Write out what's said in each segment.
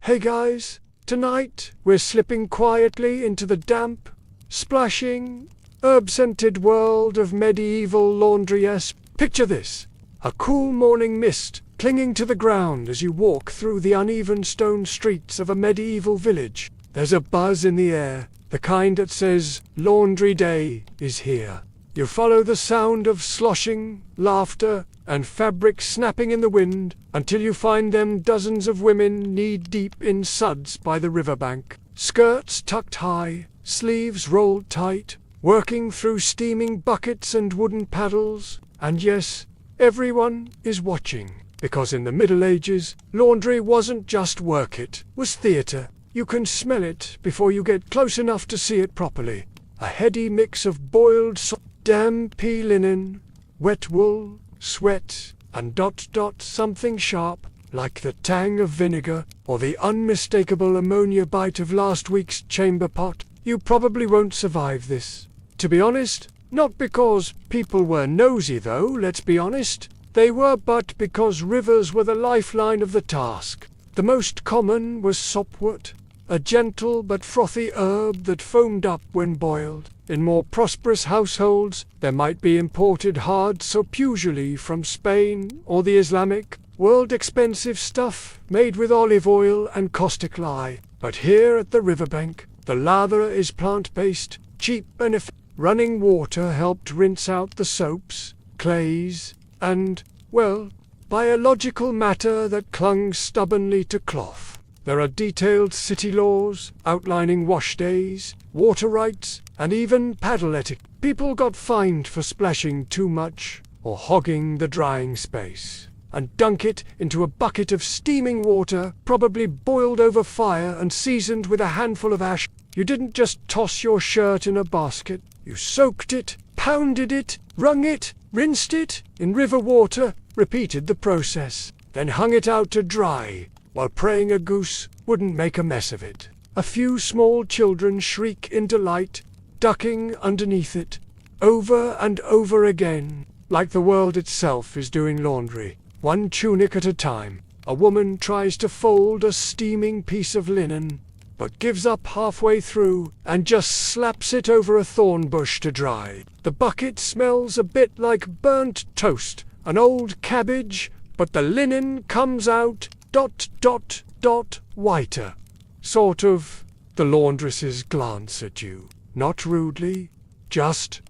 Hey guys, tonight we're slipping quietly into the damp, splashing, herb-scented world of medieval laundry. Picture this, a cool morning mist clinging to the ground as you walk through the uneven stone streets of a medieval village. There's a buzz in the air, the kind that says, "Laundry Day is here." You follow the sound of sloshing, laughter, and fabric snapping in the wind until you find them dozens of women knee-deep in suds by the riverbank, skirts tucked high, sleeves rolled tight, working through steaming buckets and wooden paddles. And yes, everyone is watching, because in the Middle Ages, laundry wasn't just work, it was theatre. You can smell it before you get close enough to see it properly. A heady mix of boiled damp linen, wet wool, sweat, and something sharp, like the tang of vinegar or the unmistakable ammonia bite of last week's chamber pot. You probably won't survive this. To be honest, not because people were nosy though, let's be honest. They were, but because rivers were the lifeline of the task. The most common was sopwort, a gentle but frothy herb that foamed up when boiled. In more prosperous households, there might be imported hard soap, usually from Spain or the Islamic world, expensive stuff made with olive oil and caustic lye. But here at the riverbank, the lather is plant-based, cheap and effective. Running water helped rinse out the soaps, clays, and, well, biological matter that clung stubbornly to cloth. There are detailed city laws outlining wash days, water rights, and even paddle etiquette. People got fined for splashing too much or hogging the drying space, and dunk it into a bucket of steaming water, probably boiled over fire and seasoned with a handful of ash. You didn't just toss your shirt in a basket. You soaked it, pounded it, wrung it, rinsed it in river water, repeated the process, then hung it out to dry, while praying a goose wouldn't make a mess of it. A few small children shriek in delight, ducking underneath it, over and over again, like the world itself is doing laundry. One tunic at a time, a woman tries to fold a steaming piece of linen, but gives up halfway through and just slaps it over a thorn bush to dry. The bucket smells a bit like burnt toast, an old cabbage, but the linen comes out whiter. Sort of. The laundresses glance at you, not rudely, just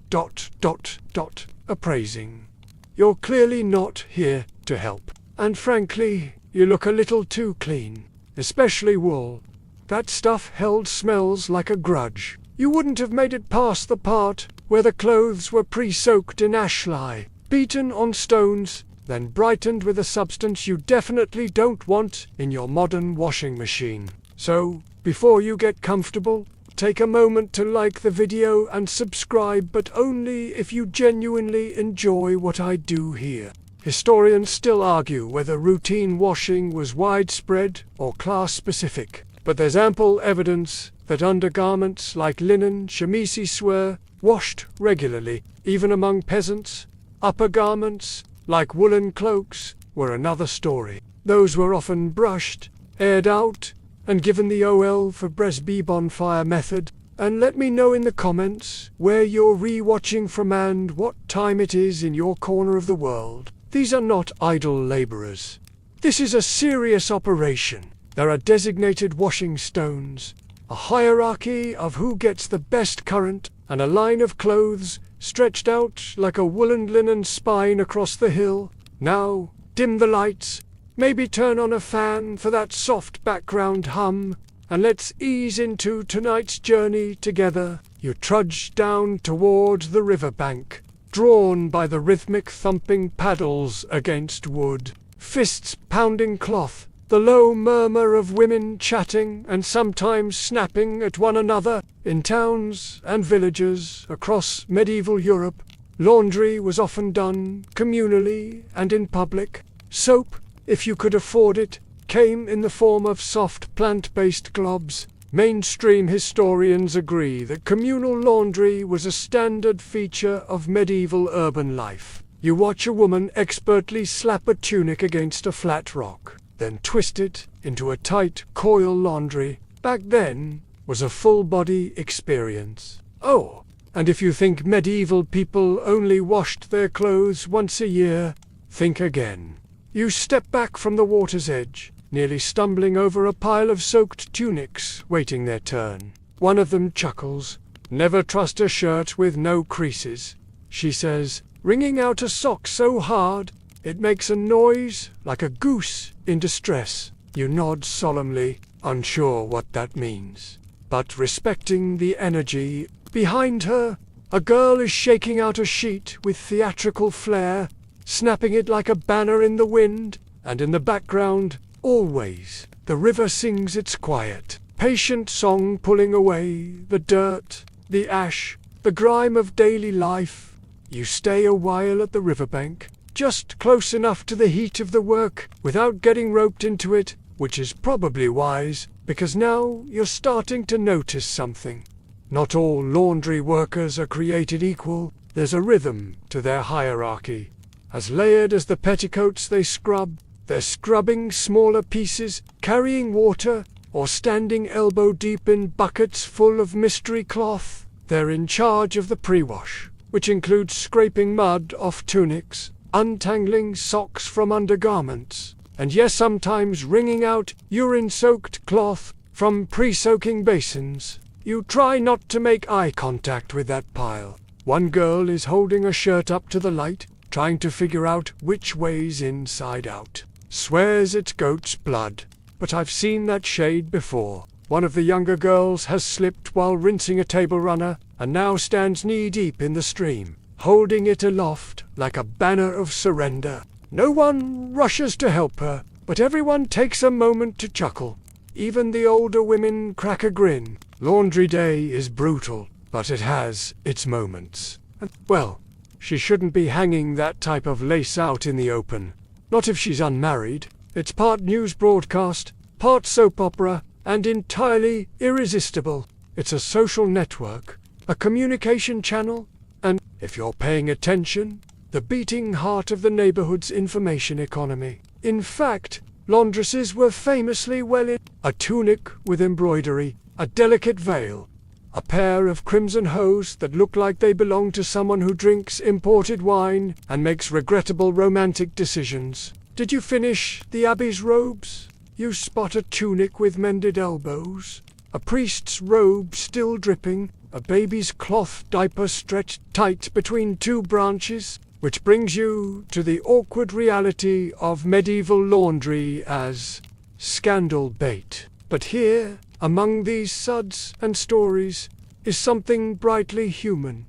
appraising. You're clearly not here to help. And frankly, you look a little too clean, especially wool. That stuff held smells like a grudge. You wouldn't have made it past the part where the clothes were pre-soaked in ash lye, beaten on stones, then brightened with a substance you definitely don't want in your modern washing machine. So, before you get comfortable, take a moment to like the video and subscribe, but only if you genuinely enjoy what I do here. Historians still argue whether routine washing was widespread or class-specific, but there's ample evidence that undergarments like linen chemises were washed regularly, even among peasants. Upper garments, like woolen cloaks, were another story. Those were often brushed, aired out, and given the OL for Bresby bonfire method. And let me know in the comments where you're re-watching from and what time it is in your corner of the world. These are not idle laborers. This is a serious operation. There are designated washing stones, a hierarchy of who gets the best current, and a line of clothes stretched out like a woolen linen spine across the hill. Now, dim the lights, maybe turn on a fan for that soft background hum, and let's ease into tonight's journey together. You trudge down toward the riverbank, drawn by the rhythmic thumping paddles against wood, fists pounding cloth, the low murmur of women chatting and sometimes snapping at one another. In towns and villages across medieval Europe, laundry was often done communally and in public. Soap, if you could afford it, came in the form of soft plant-based globs. Mainstream historians agree that communal laundry was a standard feature of medieval urban life. You watch a woman expertly slap a tunic against a flat rock, then twist it into a tight coil laundry, back then, was a full-body experience. Oh, and if you think medieval people only washed their clothes once a year, think again. You step back from the water's edge, nearly stumbling over a pile of soaked tunics waiting their turn. One of them chuckles. "Never trust a shirt with no creases," she says, wringing out a sock so hard it makes a noise like a goose in distress. You nod solemnly, unsure what that means, but respecting the energy. Behind her, a girl is shaking out a sheet with theatrical flair, snapping it like a banner in the wind, and in the background, always, the river sings its quiet, patient song, pulling away the dirt, the ash, the grime of daily life. You stay a while at the riverbank, just close enough to the heat of the work without getting roped into it, which is probably wise, because now you're starting to notice something. Not all laundry workers are created equal. There's a rhythm to their hierarchy. As layered as the petticoats they scrub, they're scrubbing smaller pieces, carrying water, or standing elbow-deep in buckets full of mystery cloth. They're in charge of the pre-wash, which includes scraping mud off tunics, untangling socks from undergarments, and yes, sometimes wringing out urine-soaked cloth from pre-soaking basins. You try not to make eye contact with that pile. One girl is holding a shirt up to the light, trying to figure out which way's inside out. Swears it's goat's blood, but I've seen that shade before. One of the younger girls has slipped while rinsing a table runner, and now stands knee-deep in the stream, holding it aloft like a banner of surrender. No one rushes to help her, but everyone takes a moment to chuckle. Even the older women crack a grin. Laundry day is brutal, but it has its moments. And, well, she shouldn't be hanging that type of lace out in the open. Not if she's unmarried. It's part news broadcast, part soap opera, and entirely irresistible. It's a social network, a communication channel, and, if you're paying attention, the beating heart of the neighborhood's information economy. In fact, laundresses were famously well in a tunic with embroidery, a delicate veil, a pair of crimson hose that look like they belong to someone who drinks imported wine and makes regrettable romantic decisions. Did you finish the abbey's robes? You spot a tunic with mended elbows, a priest's robe still dripping, a baby's cloth diaper stretched tight between two branches, which brings you to the awkward reality of medieval laundry as scandal bait. But here, among these suds and stories, is something brightly human.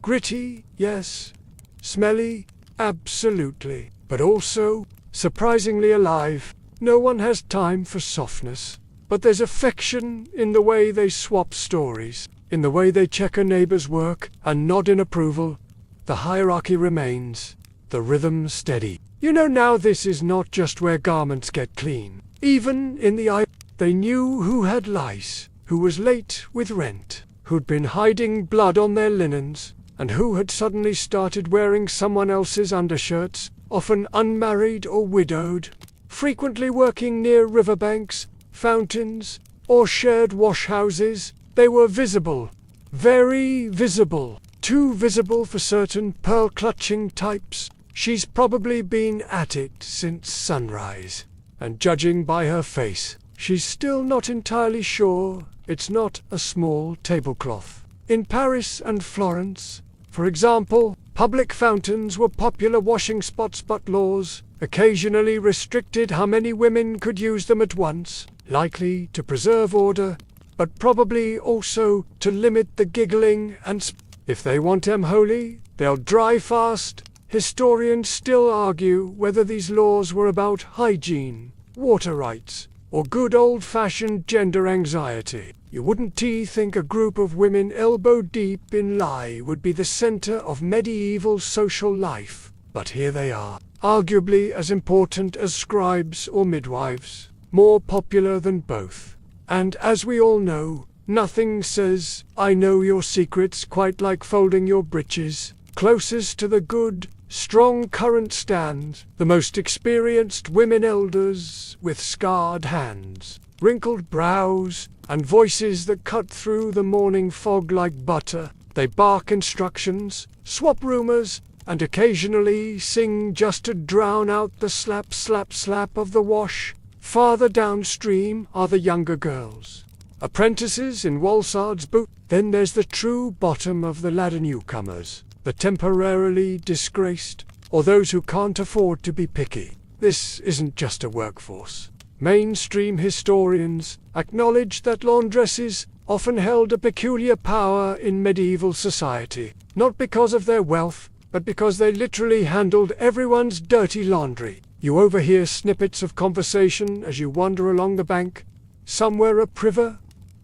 Gritty, yes. Smelly, absolutely. But also, surprisingly alive. No one has time for softness. But there's affection in the way they swap stories, in the way they check a neighbor's work and nod in approval. The hierarchy remains, the rhythm steady. You know now this is not just where garments get clean. Even in the eye, they knew who had lice, who was late with rent, who'd been hiding blood on their linens, and who had suddenly started wearing someone else's undershirts, often unmarried or widowed, frequently working near riverbanks, fountains, or shared washhouses. They were visible, very visible. Too visible for certain pearl-clutching types. She's probably been at it since sunrise. And judging by her face, she's still not entirely sure it's not a small tablecloth. In Paris and Florence, for example, public fountains were popular washing spots, but laws occasionally restricted how many women could use them at once, likely to preserve order, but probably also to limit the giggling and if they want them holy, they'll dry fast. Historians still argue whether these laws were about hygiene, water rights, or good old-fashioned gender anxiety. You wouldn't think a group of women elbow-deep in lie would be the center of medieval social life, but here they are, arguably as important as scribes or midwives, more popular than both. And as we all know, nothing says, "I know your secrets," quite like folding your breeches. Closest to the good, strong current stands, the most experienced women elders with scarred hands, wrinkled brows, and voices that cut through the morning fog like butter. They bark instructions, swap rumors, and occasionally sing just to drown out the slap slap slap of the wash. Farther downstream are the younger girls, apprentices in Walsard's boot. Then there's the true bottom of the ladder, newcomers, the temporarily disgraced, or those who can't afford to be picky. This isn't just a workforce. Mainstream historians acknowledge that laundresses often held a peculiar power in medieval society, not because of their wealth, but because they literally handled everyone's dirty laundry. You overhear snippets of conversation as you wander along the bank. Somewhere a priver,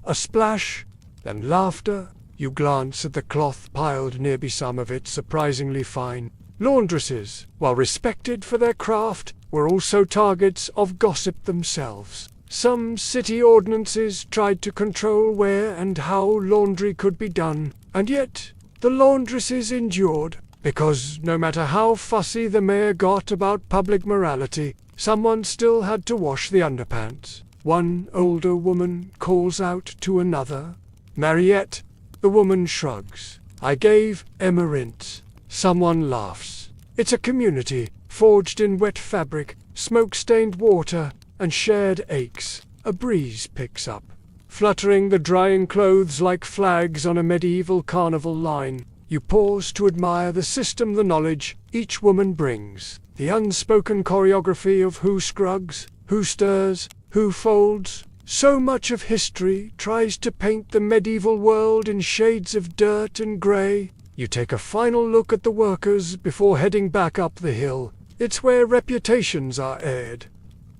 a splash, then laughter. You glance at the cloth piled near some of it surprisingly fine. Laundresses, while respected for their craft, were also targets of gossip themselves. Some city ordinances tried to control where and how laundry could be done, and yet the laundresses endured, because no matter how fussy the mayor got about public morality, someone still had to wash the underpants. One older woman calls out to another, "Mariette." The woman shrugs. "I gave Emma rinse." Someone laughs. It's a community, forged in wet fabric, smoke-stained water, and shared aches. A breeze picks up, fluttering the drying clothes like flags on a medieval carnival line. You pause to admire the system, the knowledge each woman brings, the unspoken choreography of who scrubs, who stirs, who folds. So much of history tries to paint the medieval world in shades of dirt and grey. You take a final look at the workers before heading back up the hill. It's where reputations are aired,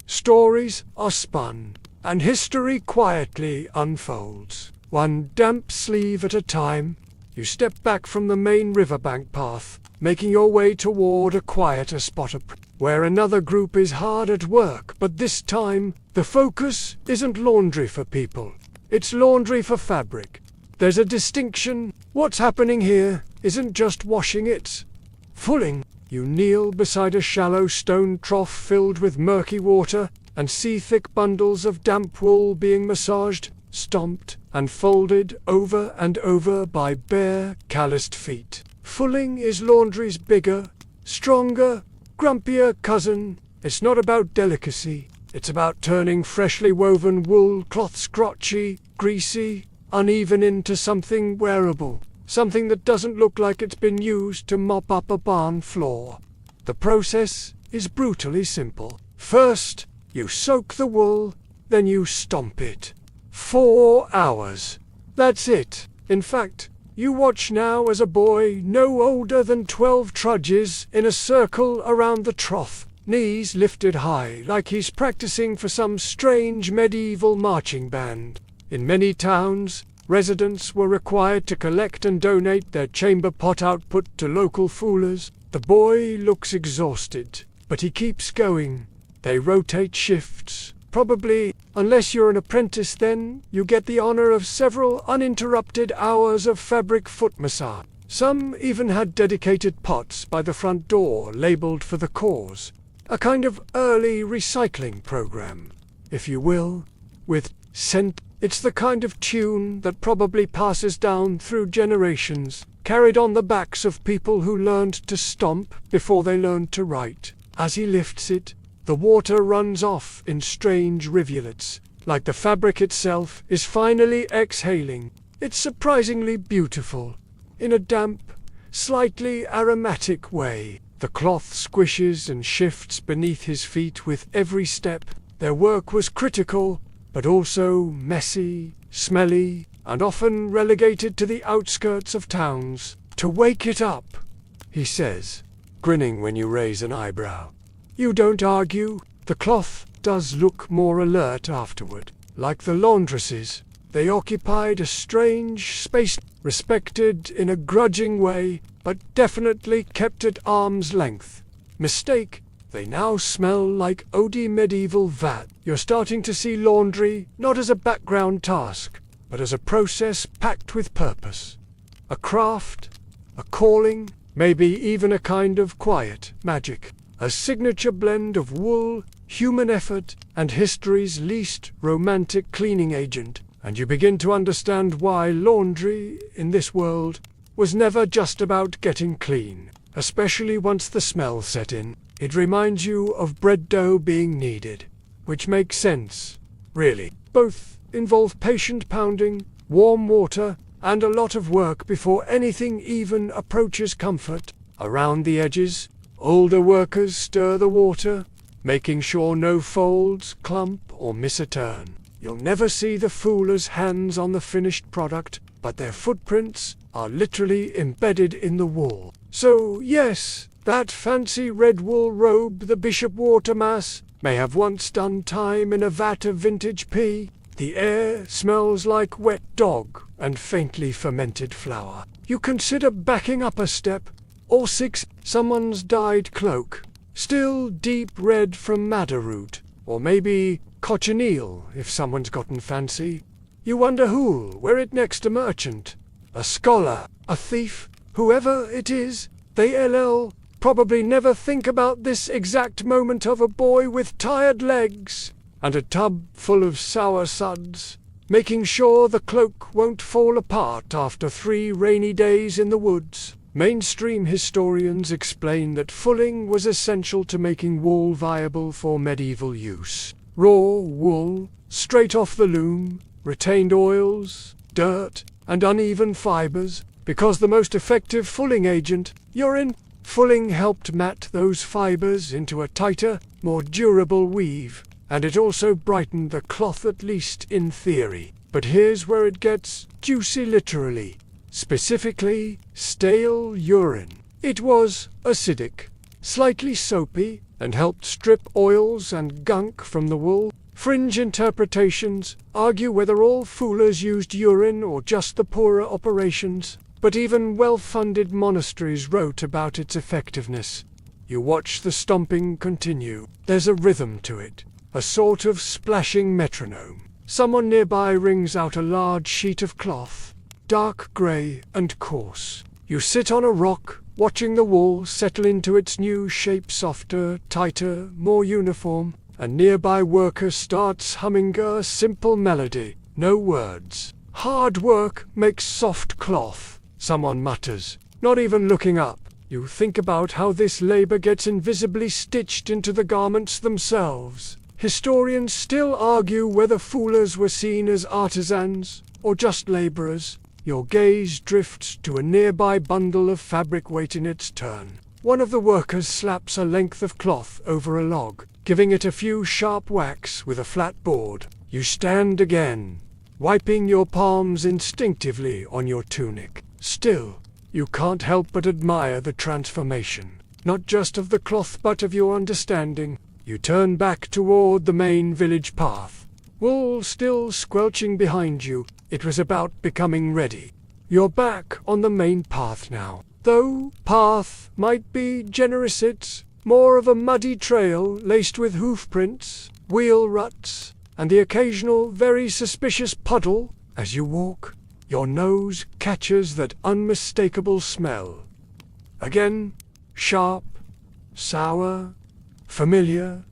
stories are spun, and history quietly unfolds, one damp sleeve at a time. You step back from the main riverbank path, making your way toward a quieter spot where another group is hard at work, but this time the focus isn't laundry for people, it's laundry for fabric. There's a distinction. What's happening here isn't just washing, it's fulling. You kneel beside a shallow stone trough filled with murky water and see thick bundles of damp wool being massaged, stomped, and folded over and over by bare, calloused feet. Fulling is laundry's bigger, stronger, grumpier cousin. It's not about delicacy. It's about turning freshly woven wool cloth scrotchy, greasy, uneven into something wearable, something that doesn't look like it's been used to mop up a barn floor. The process is brutally simple. First, you soak the wool, then you stomp it. 4 hours. That's it. In fact, you watch now as a boy no older than 12 trudges in a circle around the trough, knees lifted high like he's practicing for some strange medieval marching band. In many towns, residents were required to collect and donate their chamber pot output to local foolers. The boy looks exhausted, but he keeps going. They rotate shifts. Probably, unless you're an apprentice, then you get the honor of several uninterrupted hours of fabric foot massage. Some even had dedicated pots by the front door labeled for the cause. A kind of early recycling program, if you will, with scent. It's the kind of tune that probably passes down through generations, carried on the backs of people who learned to stomp before they learned to write. As he lifts it, the water runs off in strange rivulets, like the fabric itself is finally exhaling. It's surprisingly beautiful, in a damp, slightly aromatic way. The cloth squishes and shifts beneath his feet with every step. Their work was critical, but also messy, smelly, and often relegated to the outskirts of towns. "To wake it up," he says, grinning when you raise an eyebrow. You don't argue. The cloth does look more alert afterward. Like the laundresses, they occupied a strange space, respected in a grudging way, but definitely kept at arm's length. Mistake, they now smell like eau-de medieval vat. You're starting to see laundry not as a background task, but as a process packed with purpose. A craft, a calling, Maybe even a kind of quiet magic. A signature blend of wool, human effort, and history's least romantic cleaning agent. And you begin to understand why laundry, in this world, was never just about getting clean. Especially once the smell set in. It reminds you of bread dough being kneaded. Which makes sense, really. Both involve patient pounding, warm water, and a lot of work before anything even approaches comfort. Around the edges, older workers stir the water, making sure no folds, clump, or miss a turn. You'll never see the fuller's hands on the finished product, but their footprints are literally embedded in the wool. So yes, that fancy red wool robe the bishop wore to mass may have once done time in a vat of vintage pea. The air smells like wet dog and faintly fermented flour. You consider backing up a step, or 6, someone's dyed cloak, still deep red from madder root, or maybe cochineal if someone's gotten fancy. You wonder who'll wear it next a merchant, a scholar, a thief, whoever it is. They probably never think about this exact moment of a boy with tired legs and a tub full of sour suds, making sure the cloak won't fall apart after 3 rainy days in the woods. Mainstream historians explain that fulling was essential to making wool viable for medieval use. Raw wool, straight off the loom, retained oils, dirt, and uneven fibers, because the most effective fulling agent, urine, fulling helped mat those fibers into a tighter, more durable weave. And it also brightened the cloth, at least in theory. But here's where it gets juicy literally. Specifically, stale urine. It was acidic, slightly soapy, and helped strip oils and gunk from the wool. Fringe interpretations argue whether all fullers used urine or just the poorer operations, but even well-funded monasteries wrote about its effectiveness. You watch the stomping continue. There's a rhythm to it. A sort of splashing metronome. Someone nearby wrings out a large sheet of cloth, dark grey and coarse. You sit on a rock, watching the wool settle into its new shape, softer, tighter, more uniform. A nearby worker starts humming a simple melody, no words. Hard work makes soft cloth, someone mutters, not even looking up. You think about how this labor gets invisibly stitched into the garments themselves. Historians still argue whether fullers were seen as artisans or just laborers. Your gaze drifts to a nearby bundle of fabric waiting its turn. One of the workers slaps a length of cloth over a log, giving it a few sharp whacks with a flat board. You stand again, wiping your palms instinctively on your tunic. Still, you can't help but admire the transformation, not just of the cloth but of your understanding. You turn back toward the main village path, wool still squelching behind you. It was about becoming ready. You're back on the main path now. Though path might be generous, it's more of a muddy trail laced with hoof prints, wheel ruts, and the occasional very suspicious puddle. As you walk, your nose catches that unmistakable smell. Again, sharp, sour, familiar.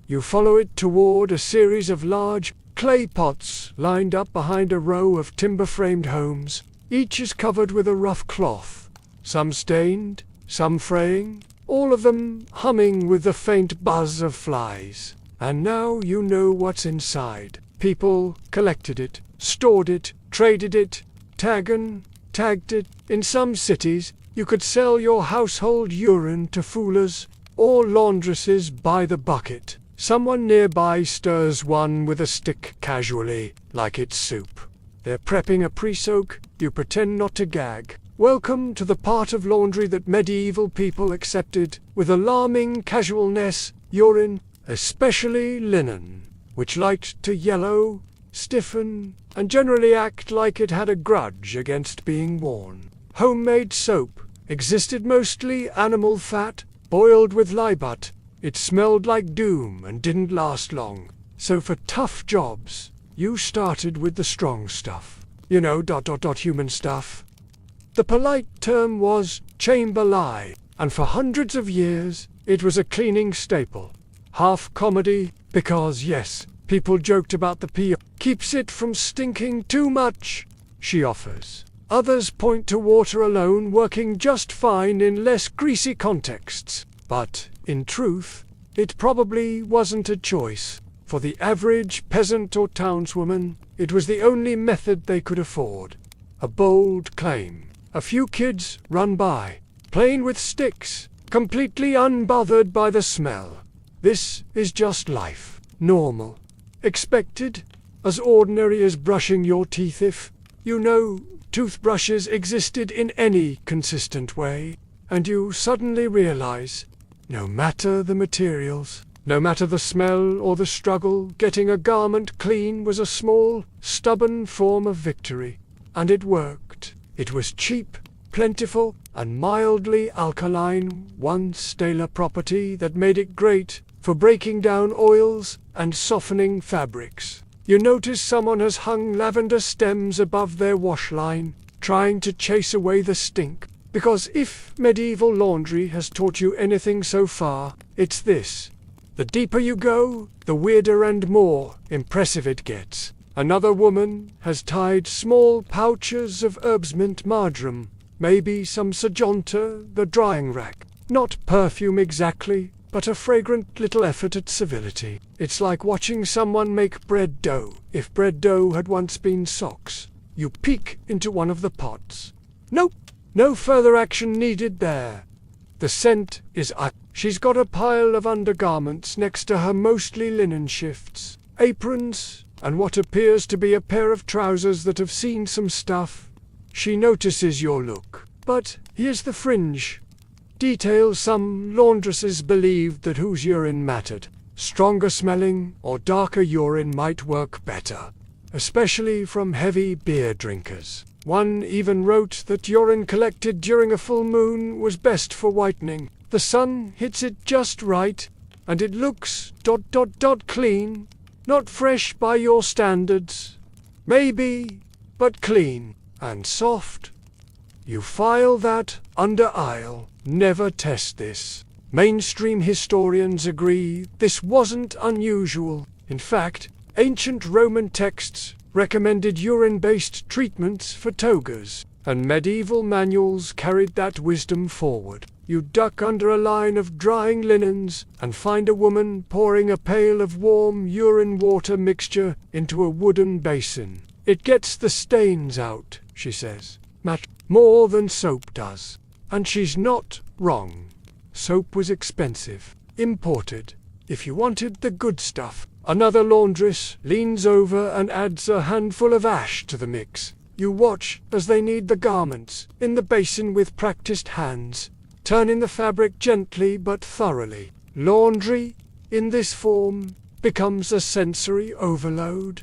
You follow it toward a series of large clay pots lined up behind a row of timber-framed homes. Each is covered with a rough cloth, some stained, some fraying, all of them humming with the faint buzz of flies. And now you know what's inside. People collected it, stored it, traded it, tagged it. In some cities, you could sell your household urine to fullers or laundresses by the bucket. Someone nearby stirs one with a stick casually, like it's soup. They're prepping a pre-soak. You pretend not to gag. Welcome to the part of laundry that medieval people accepted with alarming casualness: urine, especially linen, which liked to yellow, stiffen, and generally act like it had a grudge against being worn. Homemade soap existed mostly animal fat, boiled with lye butt. It smelled like doom and didn't last long. So for tough jobs, you started with the strong stuff. Human stuff. The polite term was chamber lie, and for hundreds of years it was a cleaning staple. Half comedy, because yes, people joked about the pee keeps it from stinking too much, she offers. Others point to water alone working just fine in less greasy contexts. But, in truth, it probably wasn't a choice. For the average peasant or townswoman, it was the only method they could afford. A bold claim. A few kids run by, playing with sticks, completely unbothered by the smell. This is just life. Normal. Expected. As ordinary as brushing your teeth if, you know, toothbrushes existed in any consistent way. And you suddenly realize, no matter the materials, no matter the smell or the struggle, getting a garment clean was a small, stubborn form of victory. And it worked. It was cheap, plentiful, and mildly alkaline, one stellar property that made it great for breaking down oils and softening fabrics. You notice someone has hung lavender stems above their wash line, trying to chase away the stink. Because if medieval laundry has taught you anything so far, it's this. The deeper you go, the weirder and more impressive it gets. Another woman has tied small pouches of herbs mint marjoram, maybe some sajonta, the drying rack. Not perfume exactly, but a fragrant little effort at civility. It's like watching someone make bread dough. If bread dough had once been socks, you peek into one of the pots. Nope, no further action needed there. The scent is up. She's got a pile of undergarments next to her mostly linen shifts, aprons, and what appears to be a pair of trousers that have seen some stuff. She notices your look. But here's the fringe. Details: some laundresses believed that whose urine mattered. Stronger smelling or darker urine might work better, especially from heavy beer drinkers. One even wrote that urine collected during a full moon was best for whitening. The sun hits it just right, and it looks ... clean. Not fresh by your standards. Maybe, but clean. And soft. You file that under aisle. Never test this. Mainstream historians agree this wasn't unusual. In fact, ancient Roman texts recommended urine-based treatments for togas, and medieval manuals carried that wisdom forward. You duck under a line of drying linens and find a woman pouring a pail of warm urine water mixture into a wooden basin. It gets the stains out, she says. Much more than soap does. And she's not wrong. Soap was expensive, imported. If you wanted the good stuff, another laundress leans over and adds a handful of ash to the mix. You watch as they knead the garments in the basin with practiced hands, turning the fabric gently but thoroughly. Laundry, in this form, becomes a sensory overload.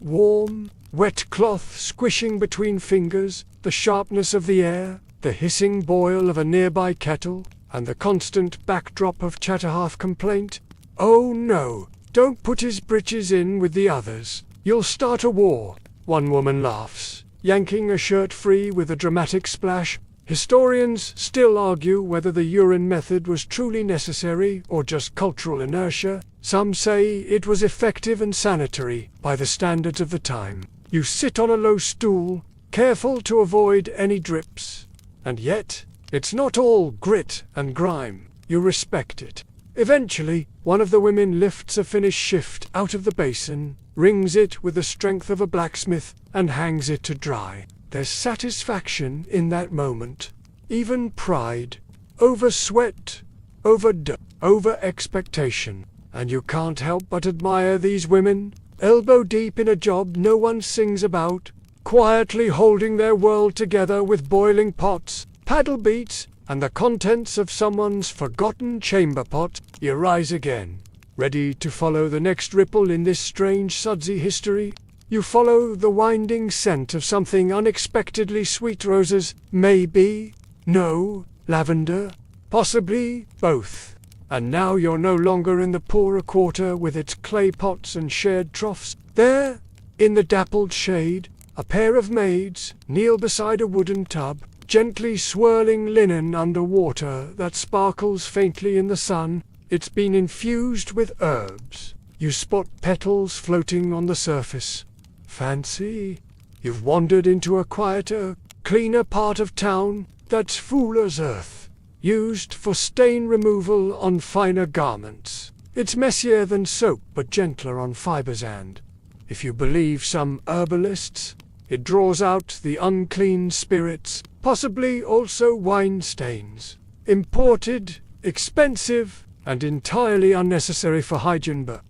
Warm, wet cloth squishing between fingers, the sharpness of the air, the hissing boil of a nearby kettle, and the constant backdrop of chatter half complaint. Oh no, don't put his breeches in with the others. You'll start a war. One woman laughs, yanking a shirt free with a dramatic splash. Historians still argue whether the urine method was truly necessary or just cultural inertia. Some say it was effective and sanitary by the standards of the time. You sit on a low stool, careful to avoid any drips. And yet, it's not all grit and grime. You respect it. Eventually, one of the women lifts a finished shift out of the basin, wrings it with the strength of a blacksmith, and hangs it to dry. There's satisfaction in that moment. Even pride. Over sweat. Over expectation. And you can't help but admire these women, elbow deep in a job no one sings about, quietly holding their world together with boiling pots, paddle beats, and the contents of someone's forgotten chamber pot. You rise again, ready to follow the next ripple in this strange sudsy history. You follow the winding scent of something unexpectedly sweet: roses, maybe, no, lavender, possibly both. And now you're no longer in the poorer quarter with its clay pots and shared troughs. There, in the dappled shade, a pair of maids kneel beside a wooden tub. gently swirling linen under water that sparkles faintly in the sun. It's been infused with herbs. You spot petals floating on the surface. Fancy? You've wandered into a quieter, cleaner part of town that's fuller's earth, used for stain removal on finer garments. It's messier than soap, but gentler on fibers and, if you believe some herbalists, it draws out the unclean spirits, possibly also wine stains. Imported, expensive, and entirely unnecessary for hygiene, but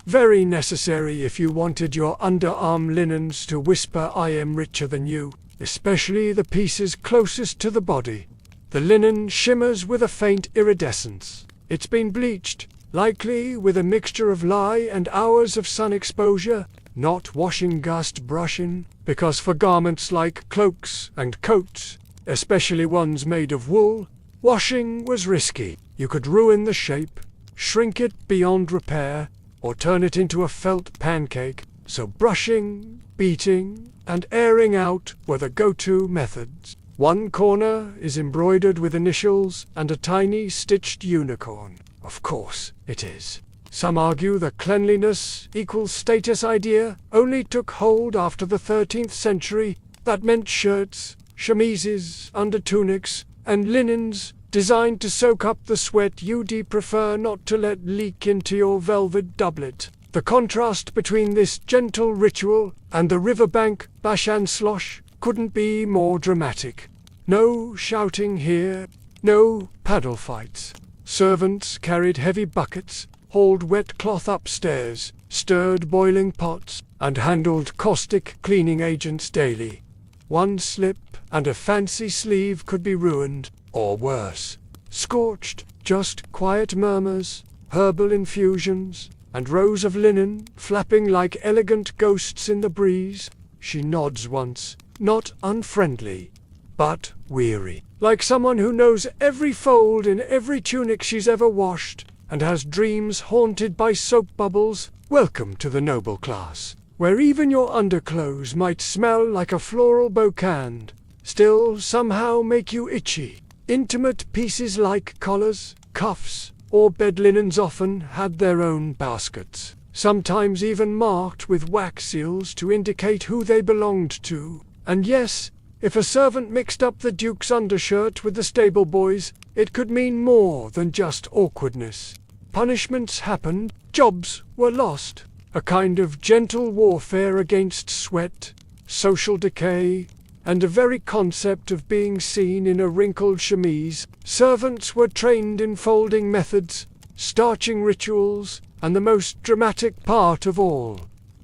very necessary if you wanted your underarm linens to whisper, "I am richer than you," especially the pieces closest to the body. The linen shimmers with a faint iridescence. It's been bleached, likely with a mixture of lye and hours of sun exposure, not washing gust brushing, because for garments like cloaks and coats, especially ones made of wool, washing was risky. You could ruin the shape, shrink it beyond repair, or turn it into a felt pancake, so brushing, beating, and airing out were the go-to methods. One corner is embroidered with initials and a tiny stitched unicorn. Of course it is. Some argue the cleanliness equals status idea only took hold after the 13th century. That meant shirts, chemises, undertunics, and linens designed to soak up the sweat you'd prefer not to let leak into your velvet doublet. The contrast between this gentle ritual and the riverbank Bashan slosh couldn't be more dramatic. No shouting here, no paddle fights. Servants carried heavy buckets, hauled wet cloth upstairs, stirred boiling pots, and handled caustic cleaning agents daily. One slip and a fancy sleeve could be ruined, or worse, scorched. Just quiet murmurs, herbal infusions, and rows of linen flapping like elegant ghosts in the breeze. She nods once, not unfriendly, but weary, like someone who knows every fold in every tunic she's ever washed, and has dreams haunted by soap bubbles. Welcome to the noble class, where even your underclothes might smell like a floral bouquet, still somehow make you itchy. Intimate pieces like collars, cuffs, or bed linens often had their own baskets, sometimes even marked with wax seals to indicate who they belonged to. And yes, if a servant mixed up the Duke's undershirt with the stable boy's, it could mean more than just awkwardness. Punishments happened, jobs were lost, a kind of gentle warfare against sweat, social decay, and the very concept of being seen in a wrinkled chemise. Servants were trained in folding methods, starching rituals, and the most dramatic part of all,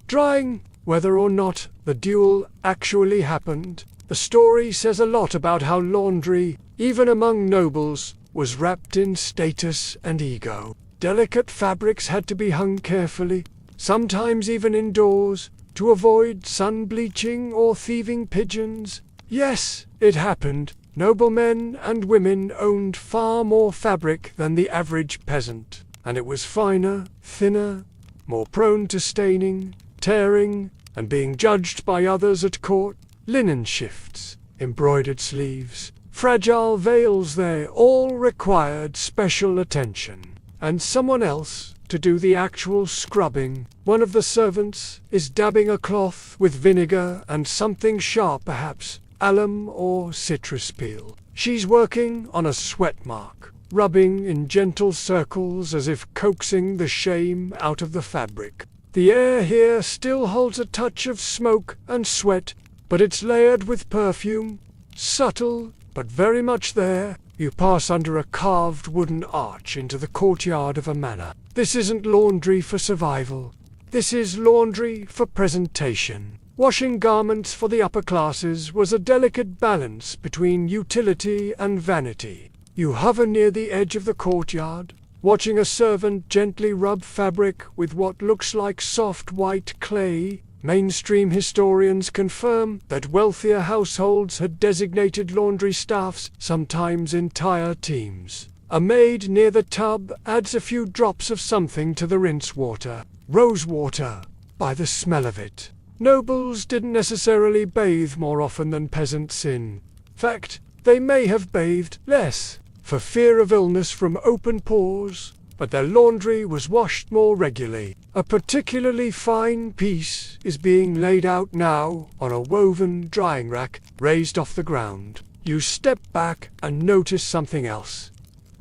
drying. Whether or not the duel actually happened, the story says a lot about how laundry, even among nobles, was wrapped in status and ego. Delicate fabrics had to be hung carefully, sometimes even indoors, to avoid sun bleaching or thieving pigeons. Yes, it happened. Noblemen and women owned far more fabric than the average peasant, and it was finer, thinner, more prone to staining, tearing, and being judged by others at court. Linen shifts, embroidered sleeves, fragile veils, they all required special attention, and someone else to do the actual scrubbing. One of the servants is dabbing a cloth with vinegar and something sharp, perhaps alum or citrus peel. She's working on a sweat mark, rubbing in gentle circles as if coaxing the shame out of the fabric. The air here still holds a touch of smoke and sweat, but it's layered with perfume, subtle but very much there. You pass under a carved wooden arch into the courtyard of a manor. This isn't laundry for survival. This is laundry for presentation. Washing garments for the upper classes was a delicate balance between utility and vanity. You hover near the edge of the courtyard, watching a servant gently rub fabric with what looks like soft white clay. Mainstream historians confirm that wealthier households had designated laundry staffs, sometimes entire teams. A maid near the tub adds a few drops of something to the rinse water. Rose water, by the smell of it. Nobles didn't necessarily bathe more often than peasants. In fact, They may have bathed less, for fear of illness from open pores, but their laundry was washed more regularly. A particularly fine piece is being laid out now on a woven drying rack raised off the ground. You step back and notice something else.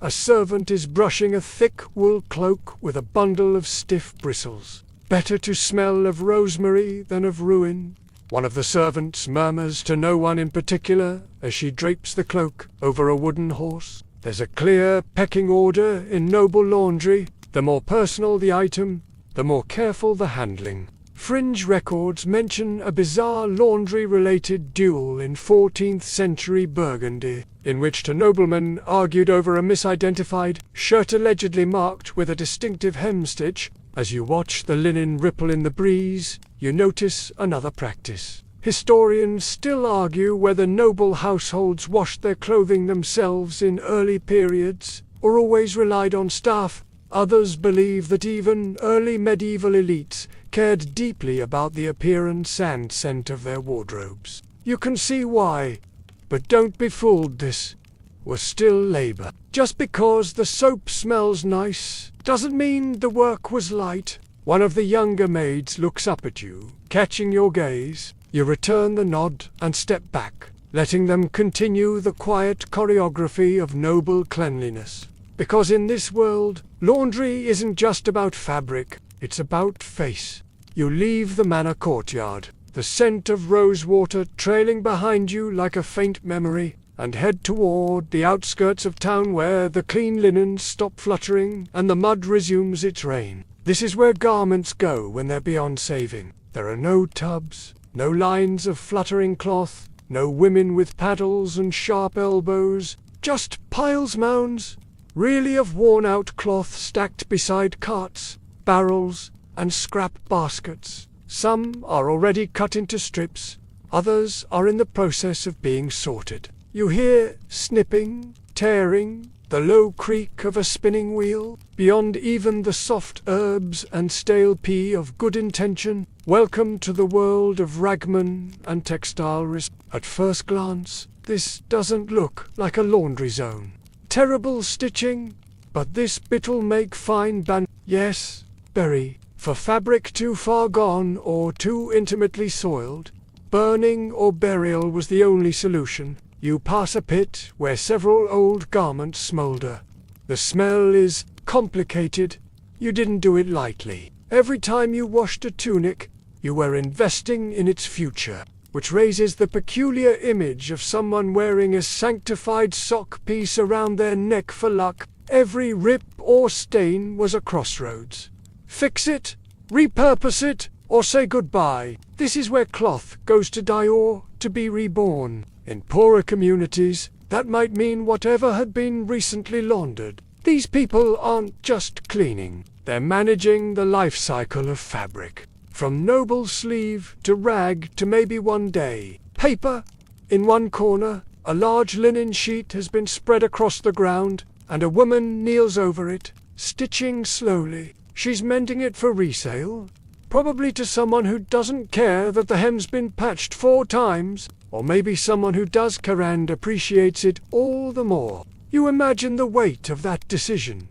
A servant is brushing a thick wool cloak with a bundle of stiff bristles. Better to smell of rosemary than of ruin. One of the servants murmurs to no one in particular as she drapes the cloak over a wooden horse. There's a clear pecking order in noble laundry. The more personal the item, the more careful the handling. Fringe records mention a bizarre laundry-related duel in 14th century Burgundy, in which two noblemen argued over a misidentified shirt allegedly marked with a distinctive hemstitch. As you watch the linen ripple in the breeze, you notice another practice. Historians still argue whether noble households washed their clothing themselves in early periods, or always relied on staff. Others believe that even early medieval elites cared deeply about the appearance and scent of their wardrobes. You can see why, but don't be fooled, this was still labor. Just because the soap smells nice doesn't mean the work was light. One of the younger maids looks up at you, catching your gaze. You return the nod and step back, letting them continue the quiet choreography of noble cleanliness. Because in this world, laundry isn't just about fabric, it's about face. You leave the manor courtyard, the scent of rosewater trailing behind you like a faint memory, and head toward the outskirts of town where the clean linens stop fluttering and the mud resumes its reign. This is where garments go when they're beyond saving. There are no tubs, no lines of fluttering cloth, no women with paddles and sharp elbows, just piles, mounds, really of worn-out cloth stacked beside carts, barrels, and scrap baskets. Some are already cut into strips, others are in the process of being sorted. You hear snipping, tearing, the low creak of a spinning wheel. Beyond even the soft herbs and stale pea of good intention, welcome to the world of ragman and textile risk. At first glance, this doesn't look like a laundry zone. Terrible stitching, but this bit'll make fine yes, bury. For fabric too far gone or too intimately soiled, burning or burial was the only solution. You pass a pit where several old garments smolder. The smell is complicated. You didn't do it lightly. Every time you washed a tunic, you were investing in its future, which raises the peculiar image of someone wearing a sanctified sock piece around their neck for luck. Every rip or stain was a crossroads. Fix it, repurpose it, or say goodbye. This is where cloth goes to die or to be reborn. In poorer communities, that might mean whatever had been recently laundered. These people aren't just cleaning, they're managing the life cycle of fabric. From noble sleeve to rag to maybe one day. Paper. In one corner, a large linen sheet has been spread across the ground, and a woman kneels over it, stitching slowly. She's mending it for resale, probably to someone who doesn't care that the hem's been patched 4 times, or maybe someone who does care and appreciates it all the more. You imagine the weight of that decision.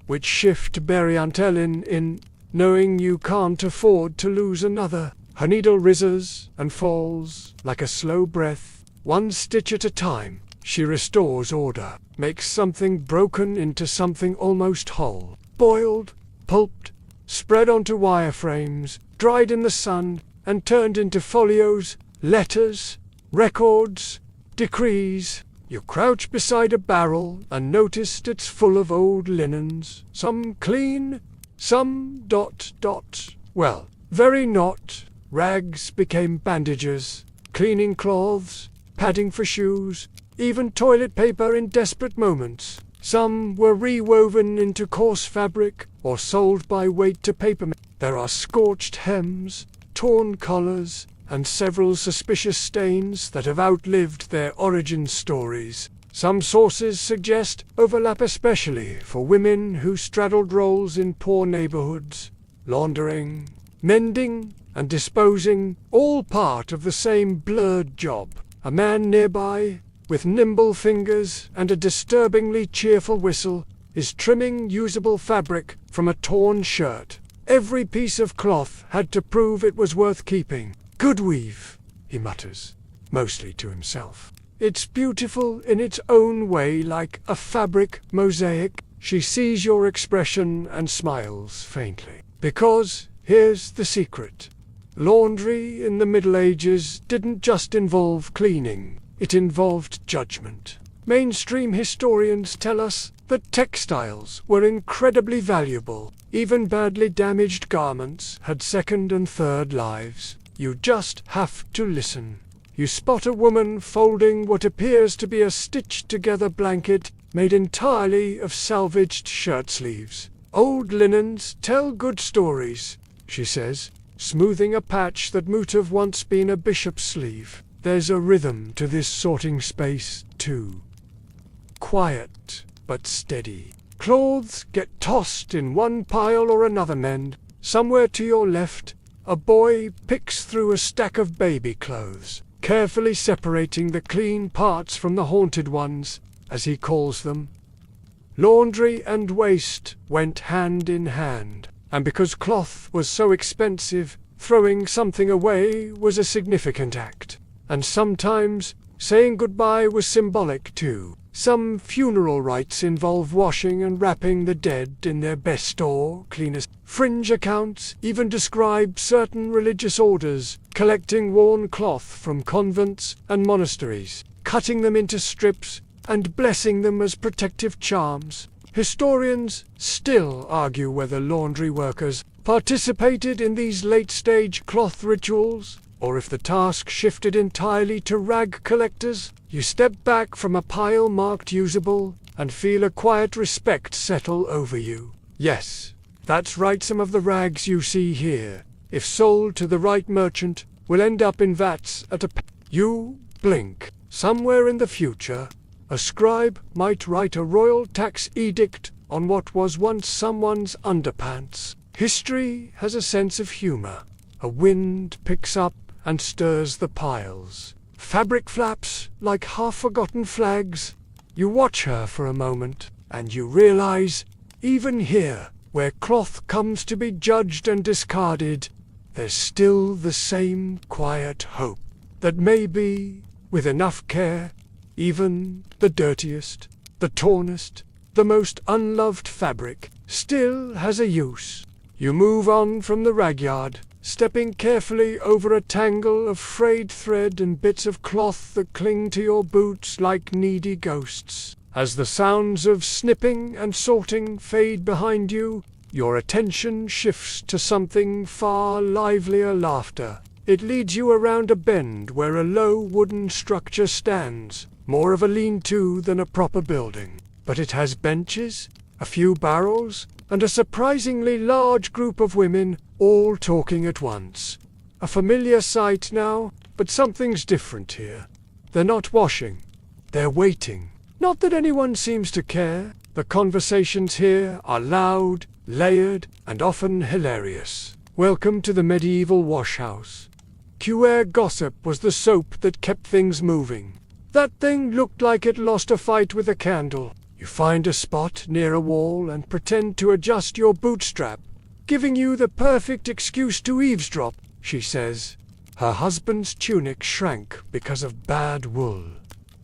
Which shift to bury until in, knowing you can't afford to lose another. Her needle rises and falls like a slow breath. One stitch at a time, she restores order, makes something broken into something almost whole. Boiled, pulped, spread onto wireframes, dried in the sun, and turned into folios, letters, records, decrees. You crouch beside a barrel and noticed it's full of old linens, some clean, some ... well, very not. Rags became bandages, cleaning cloths, padding for shoes, even toilet paper in desperate moments. Some were rewoven into coarse fabric or sold by weight to papermen. There are scorched hems, torn collars, and several suspicious stains that have outlived their origin stories. Some sources suggest overlap, especially for women who straddled roles in poor neighborhoods. Laundering, mending, and disposing, all part of the same blurred job. A man nearby, with nimble fingers and a disturbingly cheerful whistle, is trimming usable fabric from a torn shirt. Every piece of cloth had to prove it was worth keeping. "Good weave," he mutters, mostly to himself. "It's beautiful in its own way, like a fabric mosaic." She sees your expression and smiles faintly. Because here's the secret. Laundry in the Middle Ages didn't just involve cleaning, it involved judgment. Mainstream historians tell us that textiles were incredibly valuable. Even badly damaged garments had second and third lives. You just have to listen. You spot a woman folding what appears to be a stitched-together blanket made entirely of salvaged shirt sleeves. "Old linens tell good stories," she says, smoothing a patch that might have once been a bishop's sleeve. There's a rhythm to this sorting space, too. Quiet, but steady. Clothes get tossed in one pile or another mend. Somewhere to your left, a boy picks through a stack of baby clothes, carefully separating the clean parts from the haunted ones, as he calls them. Laundry and waste went hand in hand, and because cloth was so expensive, throwing something away was a significant act. And sometimes saying goodbye was symbolic too. Some funeral rites involve washing and wrapping the dead in their best or cleanest. Fringe accounts even describe certain religious orders collecting worn cloth from convents and monasteries, cutting them into strips, and blessing them as protective charms. Historians still argue whether laundry workers participated in these late-stage cloth rituals, or if the task shifted entirely to rag collectors. You step back from a pile marked usable and feel a quiet respect settle over you. Yes, that's right, some of the rags you see here, if sold to the right merchant, will end up in vats at a You blink. Somewhere in the future, a scribe might write a royal tax edict on what was once someone's underpants. History has a sense of humor. A wind picks up and stirs the piles. Fabric flaps like half-forgotten flags. You watch her for a moment, and you realize, even here, where cloth comes to be judged and discarded, there's still the same quiet hope that maybe, with enough care, even the dirtiest, the tornest, the most unloved fabric still has a use. You move on from the ragyard, stepping carefully over a tangle of frayed thread and bits of cloth that cling to your boots like needy ghosts. As the sounds of snipping and sorting fade behind you, your attention shifts to something far livelier: laughter. It leads you around a bend where a low wooden structure stands, more of a lean-to than a proper building. But it has benches, a few barrels, and a surprisingly large group of women, all talking at once. A familiar sight now, but something's different here. They're not washing. They're waiting. Not that anyone seems to care. The conversations here are loud, layered, and often hilarious. Welcome to the medieval washhouse. Cuir gossip was the soap that kept things moving. That thing looked like it lost a fight with a candle. You find a spot near a wall and pretend to adjust your bootstrap, giving you the perfect excuse to eavesdrop, she says. Her husband's tunic shrank because of bad wool.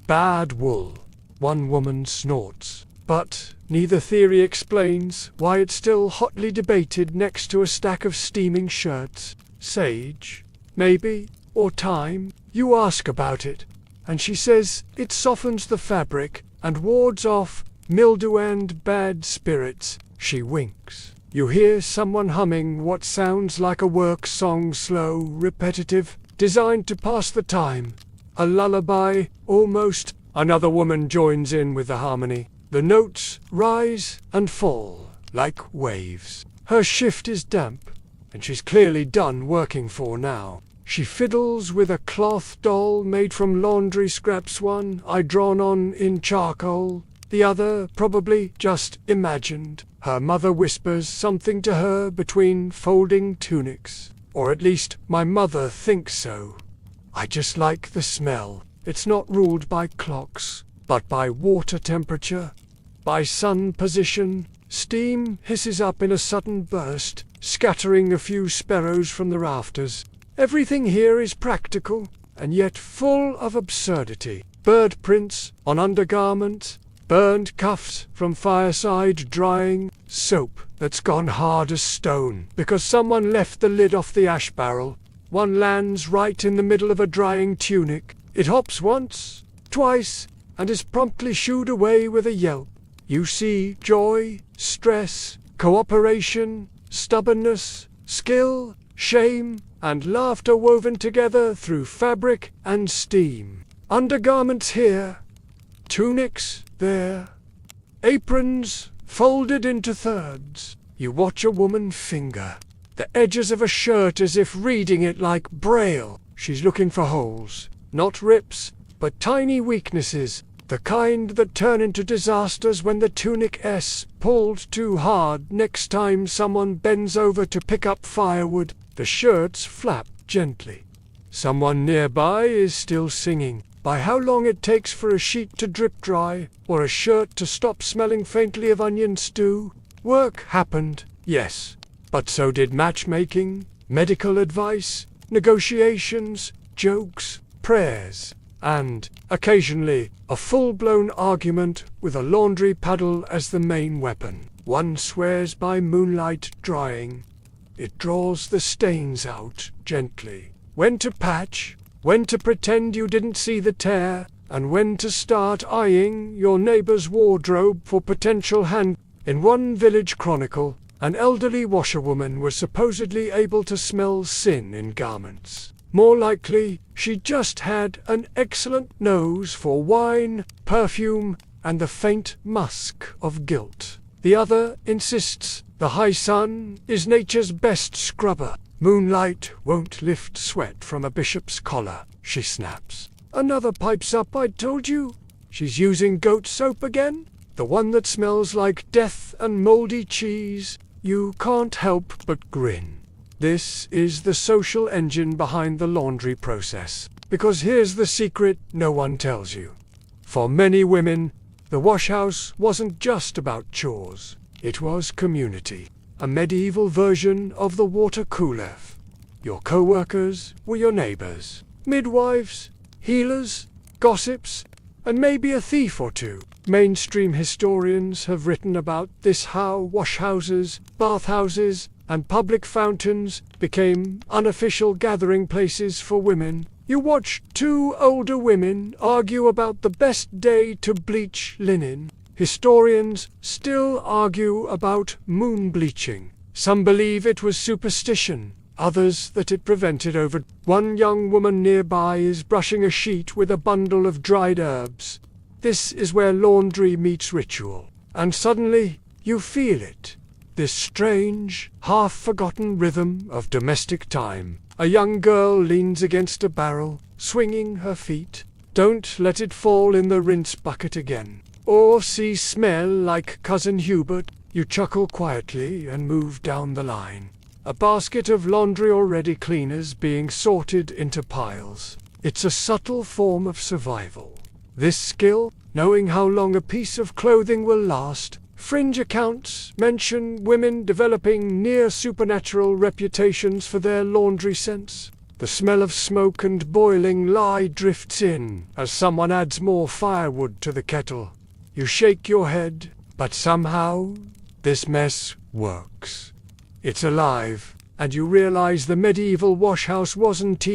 Bad wool, one woman snorts. But neither theory explains why it's still hotly debated next to a stack of steaming shirts. Sage, maybe, or thyme. You ask about it, and she says it softens the fabric and wards off mildew and bad spirits. She winks. You hear someone humming what sounds like a work song, slow, repetitive, designed to pass the time. A lullaby, almost. Another woman joins in with the harmony. The notes rise and fall like waves. Her shift is damp, and she's clearly done working for now. She fiddles with a cloth doll made from laundry scraps, one eye drawn on in charcoal, the other probably just imagined. Her mother whispers something to her between folding tunics. Or at least my mother thinks so. I just like the smell. It's not ruled by clocks, but by water temperature, by sun position. Steam hisses up in a sudden burst, scattering a few sparrows from the rafters. Everything here is practical, and yet full of absurdity. Bird prints on undergarments, burned cuffs from fireside drying, soap that's gone hard as stone because someone left the lid off the ash barrel. One lands right in the middle of a drying tunic. It hops once, twice, and is promptly shooed away with a yelp. You see joy, stress, cooperation, stubbornness, skill, shame, and laughter woven together through fabric and steam. Undergarments here, tunics there, aprons folded into thirds. You watch a woman finger the edges of a shirt as if reading it like Braille. She's looking for holes, not rips, but tiny weaknesses, the kind that turn into disasters when the tunic is pulled too hard. Next time someone bends over to pick up firewood, the shirts flap gently. Someone nearby is still singing. By how long it takes for a sheet to drip dry, or a shirt to stop smelling faintly of onion stew. Work happened, yes, but so did matchmaking, medical advice, negotiations, jokes, prayers, and, occasionally, a full-blown argument with a laundry paddle as the main weapon. One swears by moonlight drying. It draws the stains out gently. When to patch, when to pretend you didn't see the tear, and when to start eyeing your neighbor's wardrobe for potential hand. In one village chronicle, an elderly washerwoman was supposedly able to smell sin in garments. More likely, she just had an excellent nose for wine, perfume, and the faint musk of guilt. The other insists the high sun is nature's best scrubber. Moonlight won't lift sweat from a bishop's collar, she snaps. Another pipes up, I told you. She's using goat soap again? The one that smells like death and moldy cheese. You can't help but grin. This is the social engine behind the laundry process. Because here's the secret no one tells you. For many women, the washhouse wasn't just about chores. It was community. A medieval version of the water cooler. Your co-workers were your neighbors. Midwives, healers, gossips, and maybe a thief or two. Mainstream historians have written about this, how washhouses, bathhouses, and public fountains became unofficial gathering places for women. You watch two older women argue about the best day to bleach linen. Historians still argue about moon bleaching. Some believe it was superstition, others that it prevented over. One young woman nearby is brushing a sheet with a bundle of dried herbs. This is where laundry meets ritual. And suddenly, you feel it. This strange, half-forgotten rhythm of domestic time. A young girl leans against a barrel, swinging her feet. Don't let it fall in the rinse bucket again. Or smell like Cousin Hubert. You chuckle quietly and move down the line. A basket of laundry already cleaners being sorted into piles. It's a subtle form of survival. This skill, knowing how long a piece of clothing will last. Fringe accounts mention women developing near supernatural reputations for their laundry sense. The smell of smoke and boiling lye drifts in as someone adds more firewood to the kettle. You shake your head, but somehow this mess works. It's alive, and you realize the medieval washhouse wasn't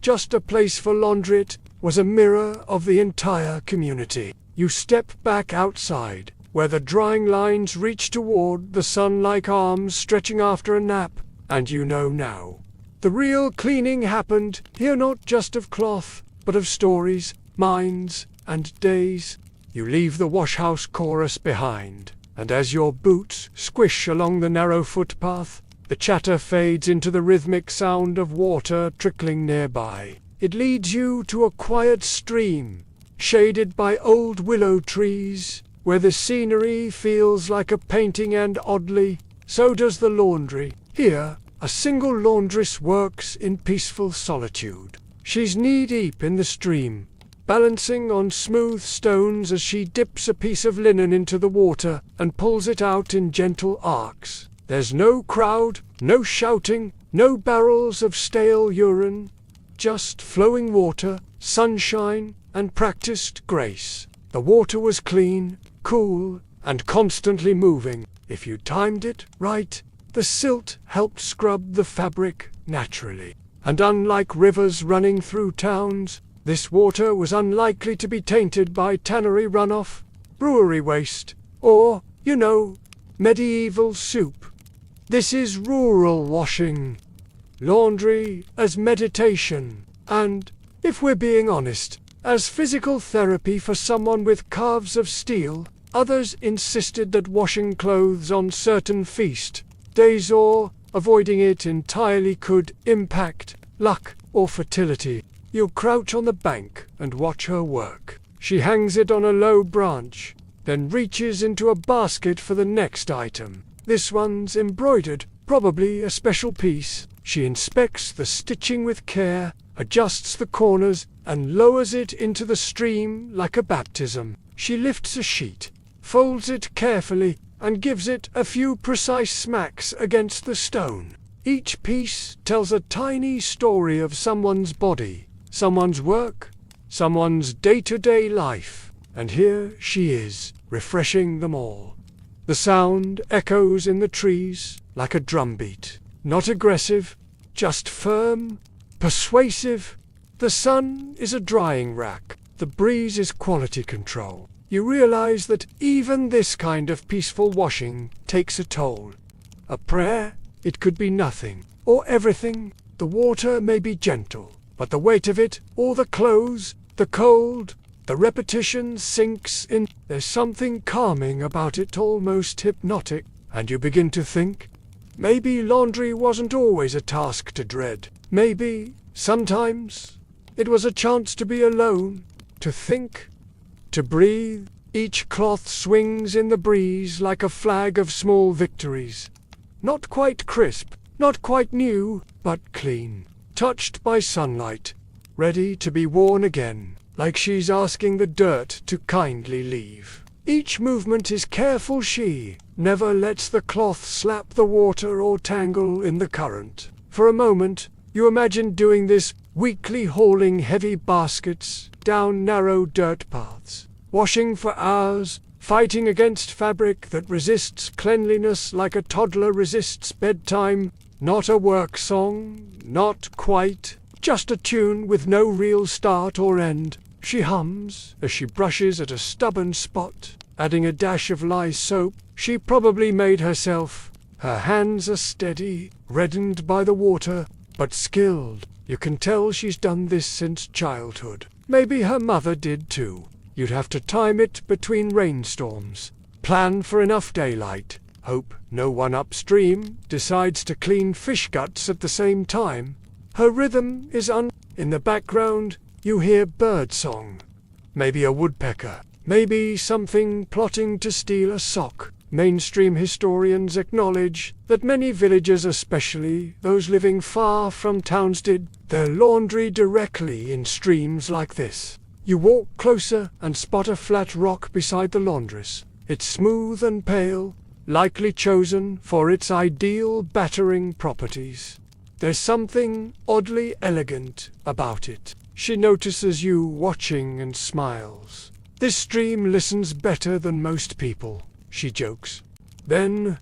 just a place for laundry, it was a mirror of the entire community. You step back outside, where the drying lines reach toward the sun like arms stretching after a nap, and you know now. The real cleaning happened here, not just of cloth, but of stories, minds, and days. You leave the washhouse chorus behind, and as your boots squish along the narrow footpath, the chatter fades into the rhythmic sound of water trickling nearby. It leads you to a quiet stream, shaded by old willow trees, where the scenery feels like a painting, and oddly, so does the laundry. Here, a single laundress works in peaceful solitude. She's knee-deep in the stream, balancing on smooth stones as she dips a piece of linen into the water and pulls it out in gentle arcs. There's no crowd, no shouting, no barrels of stale urine, just flowing water, sunshine, and practiced grace. The water was clean, cool, and constantly moving. If you timed it right, the silt helped scrub the fabric naturally. And unlike rivers running through towns, this water was unlikely to be tainted by tannery runoff, brewery waste, or, medieval soup. This is rural washing. Laundry as meditation, and, if we're being honest, as physical therapy for someone with calves of steel. Others insisted that washing clothes on certain feast days or avoiding it entirely could impact luck or fertility. You crouch on the bank and watch her work. She hangs it on a low branch, then reaches into a basket for the next item. This one's embroidered, probably a special piece. She inspects the stitching with care, adjusts the corners, and lowers it into the stream like a baptism. She lifts a sheet, folds it carefully, and gives it a few precise smacks against the stone. Each piece tells a tiny story of someone's body, someone's work, someone's day-to-day life, and here she is, refreshing them all. The sound echoes in the trees like a drumbeat, not aggressive, just firm, persuasive. The sun is a drying rack, the breeze is quality control. You realize that even this kind of peaceful washing takes a toll. A prayer, it could be nothing, or everything. The water may be gentle, but the weight of it, all the clothes, the cold, the repetition sinks in. There's something calming about it, almost hypnotic, and you begin to think, maybe laundry wasn't always a task to dread. Maybe, sometimes, it was a chance to be alone, to think, to breathe. Each cloth swings in the breeze like a flag of small victories. Not quite crisp, not quite new, but clean, touched by sunlight, ready to be worn again, like she's asking the dirt to kindly leave. Each movement is careful. She never lets the cloth slap the water or tangle in the current. For a moment, you imagine doing this weekly, hauling heavy baskets down narrow dirt paths, washing for hours, fighting against fabric that resists cleanliness like a toddler resists bedtime. Not a work song, not quite, just a tune with no real start or end. She hums as she brushes at a stubborn spot, adding a dash of lye soap she probably made herself. Her hands are steady, reddened by the water, but skilled. You can tell she's done this since childhood. Maybe her mother did too. You'd have to time it between rainstorms, plan for enough daylight, hope no one upstream decides to clean fish guts at the same time. Her rhythm is in the background. You hear birdsong, maybe a woodpecker, maybe something plotting to steal a sock. Mainstream historians acknowledge that many villagers, especially those living far from towns, did their laundry directly in streams like this. You walk closer and spot a flat rock beside the laundress. It's smooth and pale, likely chosen for its ideal battering properties. There's something oddly elegant about it. She notices you watching and smiles. This stream listens better than most people, she jokes. Then,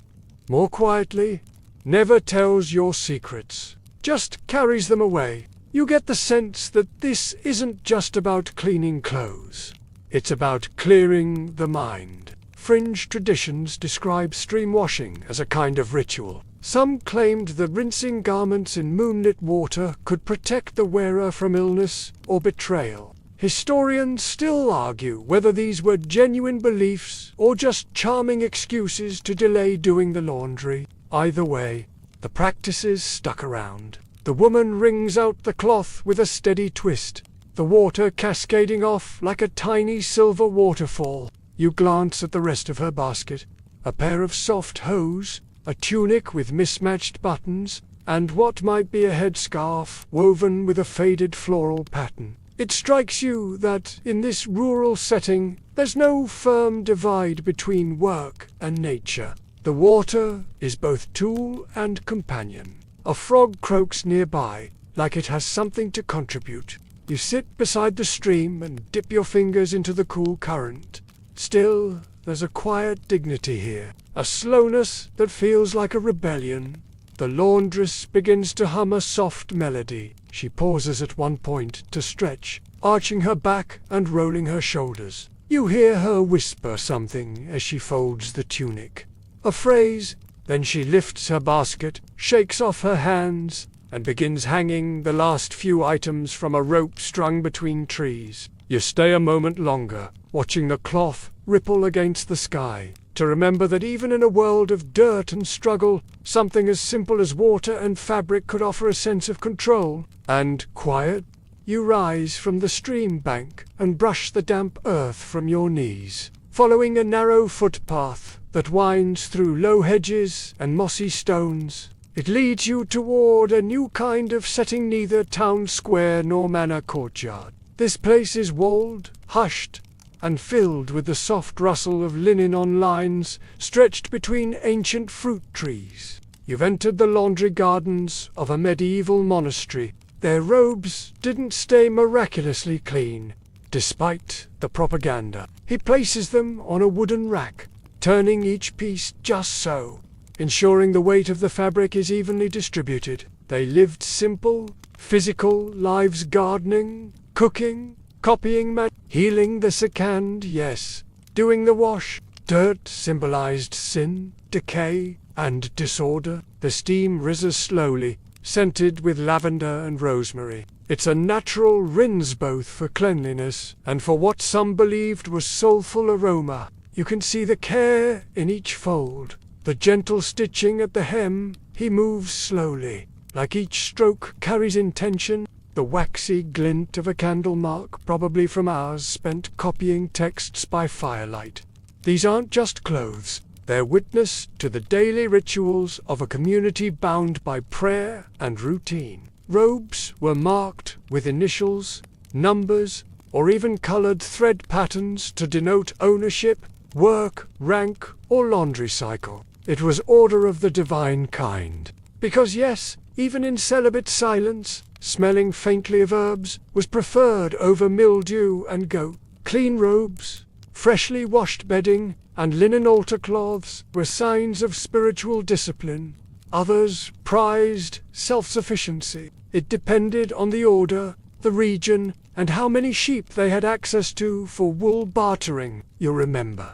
more quietly, never tells your secrets, just carries them away. You get the sense that this isn't just about cleaning clothes. It's about clearing the mind. Fringe traditions describe stream washing as a kind of ritual. Some claimed that rinsing garments in moonlit water could protect the wearer from illness or betrayal. Historians still argue whether these were genuine beliefs or just charming excuses to delay doing the laundry. Either way, the practices stuck around. The woman wrings out the cloth with a steady twist, the water cascading off like a tiny silver waterfall. You glance at the rest of her basket, a pair of soft hose, a tunic with mismatched buttons, and what might be a headscarf woven with a faded floral pattern. It strikes you that, in this rural setting, there's no firm divide between work and nature. The water is both tool and companion. A frog croaks nearby, like it has something to contribute. You sit beside the stream and dip your fingers into the cool current. Still, there's a quiet dignity here, a slowness that feels like a rebellion. The laundress begins to hum a soft melody. She pauses at one point to stretch, arching her back and rolling her shoulders. You hear her whisper something as she folds the tunic. A phrase, then she lifts her basket, shakes off her hands, and begins hanging the last few items from a rope strung between trees. You stay a moment longer, watching the cloth ripple against the sky, to remember that even in a world of dirt and struggle, something as simple as water and fabric could offer a sense of control and quiet. You rise from the stream bank and brush the damp earth from your knees, following a narrow footpath that winds through low hedges and mossy stones. It leads you toward a new kind of setting, neither town square nor manor courtyard. This place is walled, hushed, and filled with the soft rustle of linen on lines stretched between ancient fruit trees. You've entered the laundry gardens of a medieval monastery. Their robes didn't stay miraculously clean, despite the propaganda. He places them on a wooden rack, turning each piece just so, ensuring the weight of the fabric is evenly distributed. They lived simple, physical lives, gardening, cooking, copying, healing the sick and, yes, doing the wash. Dirt symbolized sin, decay, and disorder. The steam rises slowly, scented with lavender and rosemary. It's a natural rinse both for cleanliness and for what some believed was soulful aroma. You can see the care in each fold, the gentle stitching at the hem. He moves slowly, like each stroke carries intention. The waxy glint of a candle mark, probably from hours spent copying texts by firelight. These aren't just clothes, they're witness to the daily rituals of a community bound by prayer and routine. Robes were marked with initials, numbers, or even colored thread patterns to denote ownership, work, rank, or laundry cycle. It was order of the divine kind. Because yes, even in celibate silence, smelling faintly of herbs was preferred over mildew and goat. Clean robes, freshly washed bedding, and linen altar cloths were signs of spiritual discipline. Others prized self-sufficiency. It depended on the order, the region, and how many sheep they had access to for wool bartering, you remember.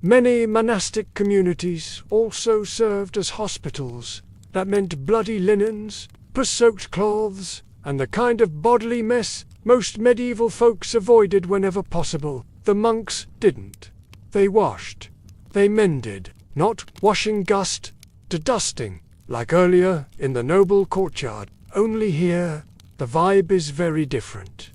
Many monastic communities also served as hospitals. That meant bloody linens, pus-soaked cloths, and the kind of bodily mess most medieval folks avoided whenever possible. The monks didn't. They washed. They mended, not washing gust to dusting, like earlier in the noble courtyard. Only here, the vibe is very different.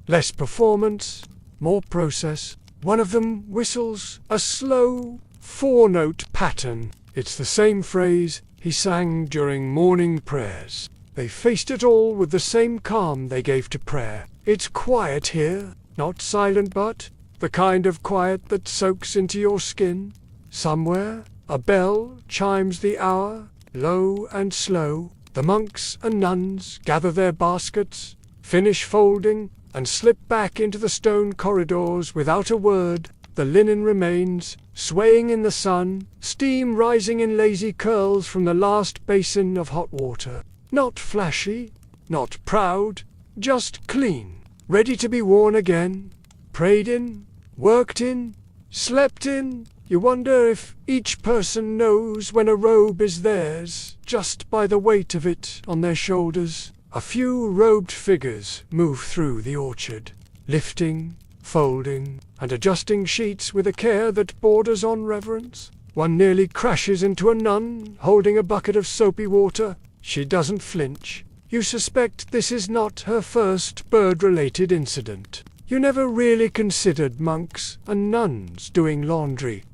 Less performance, more process. One of them whistles a slow, four-note pattern. It's the same phrase he sang during morning prayers. They faced it all with the same calm they gave to prayer. It's quiet here, not silent, but the kind of quiet that soaks into your skin. Somewhere, a bell chimes the hour, low and slow. The monks and nuns gather their baskets, finish folding, and slip back into the stone corridors without a word. The linen remains, swaying in the sun, steam rising in lazy curls from the last basin of hot water. Not flashy, not proud, just clean, ready to be worn again. Prayed in, worked in, slept in. You wonder if each person knows when a robe is theirs, just by the weight of it on their shoulders. A few robed figures move through the orchard, lifting, folding, and adjusting sheets with a care that borders on reverence. One nearly crashes into a nun holding a bucket of soapy water. She doesn't flinch. You suspect this is not her first bird-related incident. You never really considered monks and nuns doing laundry.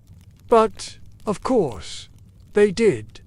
But, of course, they did.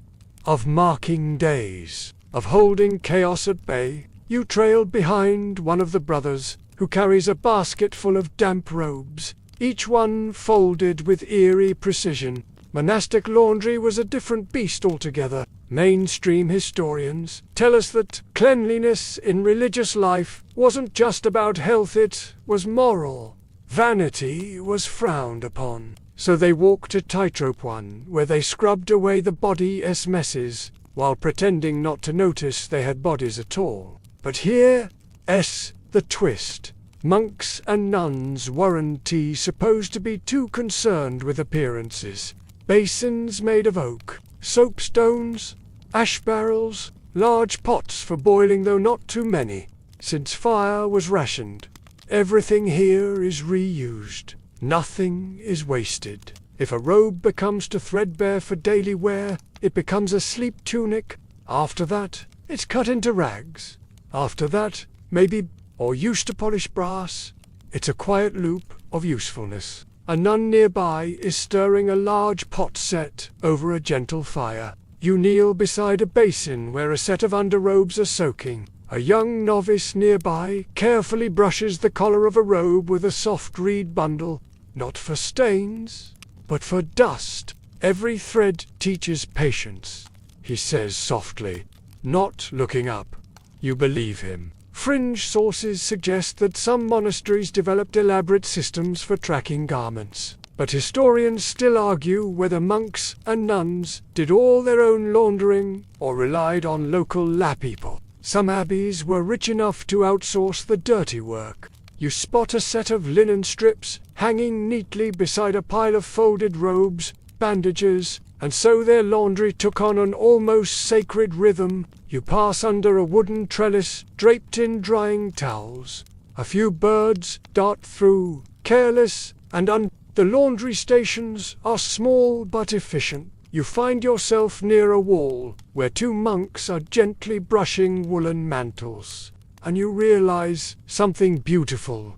Of marking days, of holding chaos at bay. You trailed behind one of the brothers, who carries a basket full of damp robes, each one folded with eerie precision. Monastic laundry was a different beast altogether. Mainstream historians tell us that cleanliness in religious life wasn't just about health, it was moral. Vanity was frowned upon, so they walked a tightrope one where they scrubbed away the body's messes, while pretending not to notice they had bodies at all. But here's the twist. Monks and nuns weren't supposed to be too concerned with appearances. Basins made of oak, soapstones, ash barrels, large pots for boiling, though not too many, since fire was rationed. Everything here is reused. Nothing is wasted. If a robe becomes too threadbare for daily wear, it becomes a sleep tunic. After that, it's cut into rags. After that, maybe, or used to polish brass. It's a quiet loop of usefulness. A nun nearby is stirring a large pot set over a gentle fire. You kneel beside a basin where a set of underrobes are soaking. A young novice nearby carefully brushes the collar of a robe with a soft reed bundle, not for stains, but for dust. Every thread teaches patience, he says softly, not looking up. You believe him. Fringe sources suggest that some monasteries developed elaborate systems for tracking garments, but historians still argue whether monks and nuns did all their own laundering or relied on local laypeople. Some abbeys were rich enough to outsource the dirty work. You spot a set of linen strips hanging neatly beside a pile of folded robes, bandages, and so their laundry took on an almost sacred rhythm. You pass under a wooden trellis draped in drying towels. A few birds dart through, careless and The laundry stations are small but efficient. You find yourself near a wall where two monks are gently brushing woolen mantles, and you realize something beautiful.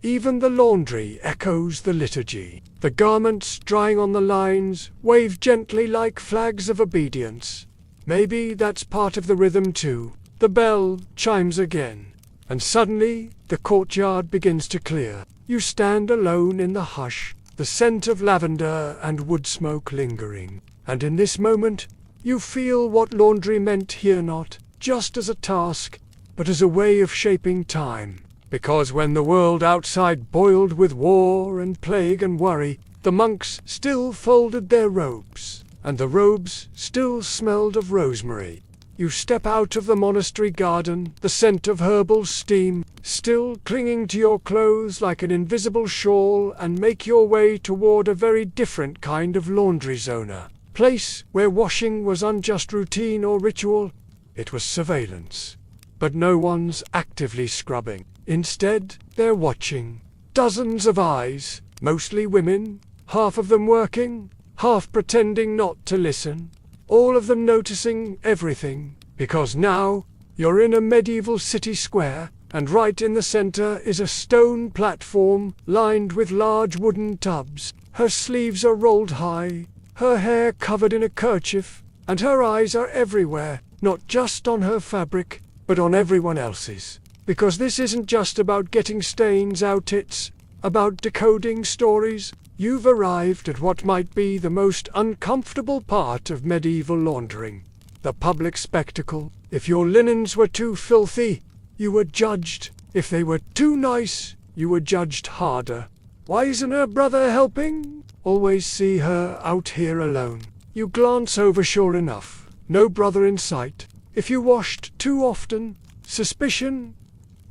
Even the laundry echoes the liturgy. The garments drying on the lines wave gently like flags of obedience. Maybe that's part of the rhythm too. The bell chimes again, and suddenly the courtyard begins to clear. You stand alone in the hush, the scent of lavender and wood smoke lingering. And in this moment, you feel what laundry meant here, not just as a task, but as a way of shaping time. Because when the world outside boiled with war and plague and worry, the monks still folded their robes, and the robes still smelled of rosemary. You step out of the monastery garden, the scent of herbal steam still clinging to your clothes like an invisible shawl, and make your way toward a very different kind of laundry zona. Place where washing was unjust routine or ritual, it was surveillance. But no one's actively scrubbing. Instead, they're watching. Dozens of eyes, mostly women, half of them working, half pretending not to listen. All of them noticing everything, because now you're in a medieval city square, and right in the center is a stone platform lined with large wooden tubs. Her sleeves are rolled high, her hair covered in a kerchief, and her eyes are everywhere, not just on her fabric, but on everyone else's. Because this isn't just about getting stains out, it's about decoding stories. You've arrived at what might be the most uncomfortable part of medieval laundering, the public spectacle. If your linens were too filthy, you were judged. If they were too nice, you were judged harder. Why isn't her brother helping? Always see her out here alone. You glance over, sure enough, no brother in sight. If you washed too often, suspicion.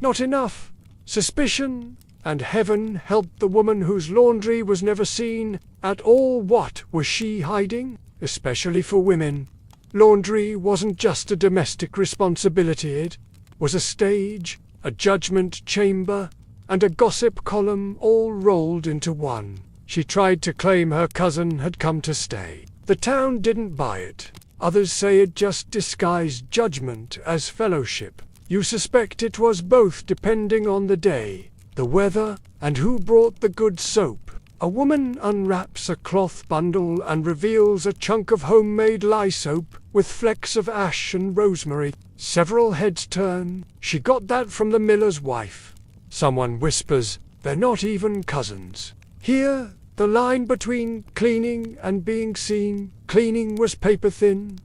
Not enough. Suspicion. And heaven help the woman whose laundry was never seen at all. What was she hiding? Especially for women, laundry wasn't just a domestic responsibility, it was a stage, a judgment chamber, and a gossip column all rolled into one. She tried to claim her cousin had come to stay. The town didn't buy it. Others say it just disguised judgment as fellowship. You suspect it was both, depending on the day, the weather, and who brought the good soap. A woman unwraps a cloth bundle and reveals a chunk of homemade lye soap with flecks of ash and rosemary. Several heads turn. She got that from the miller's wife. Someone whispers, "They're not even cousins." Here, the line between cleaning and being seen, cleaning was paper thin.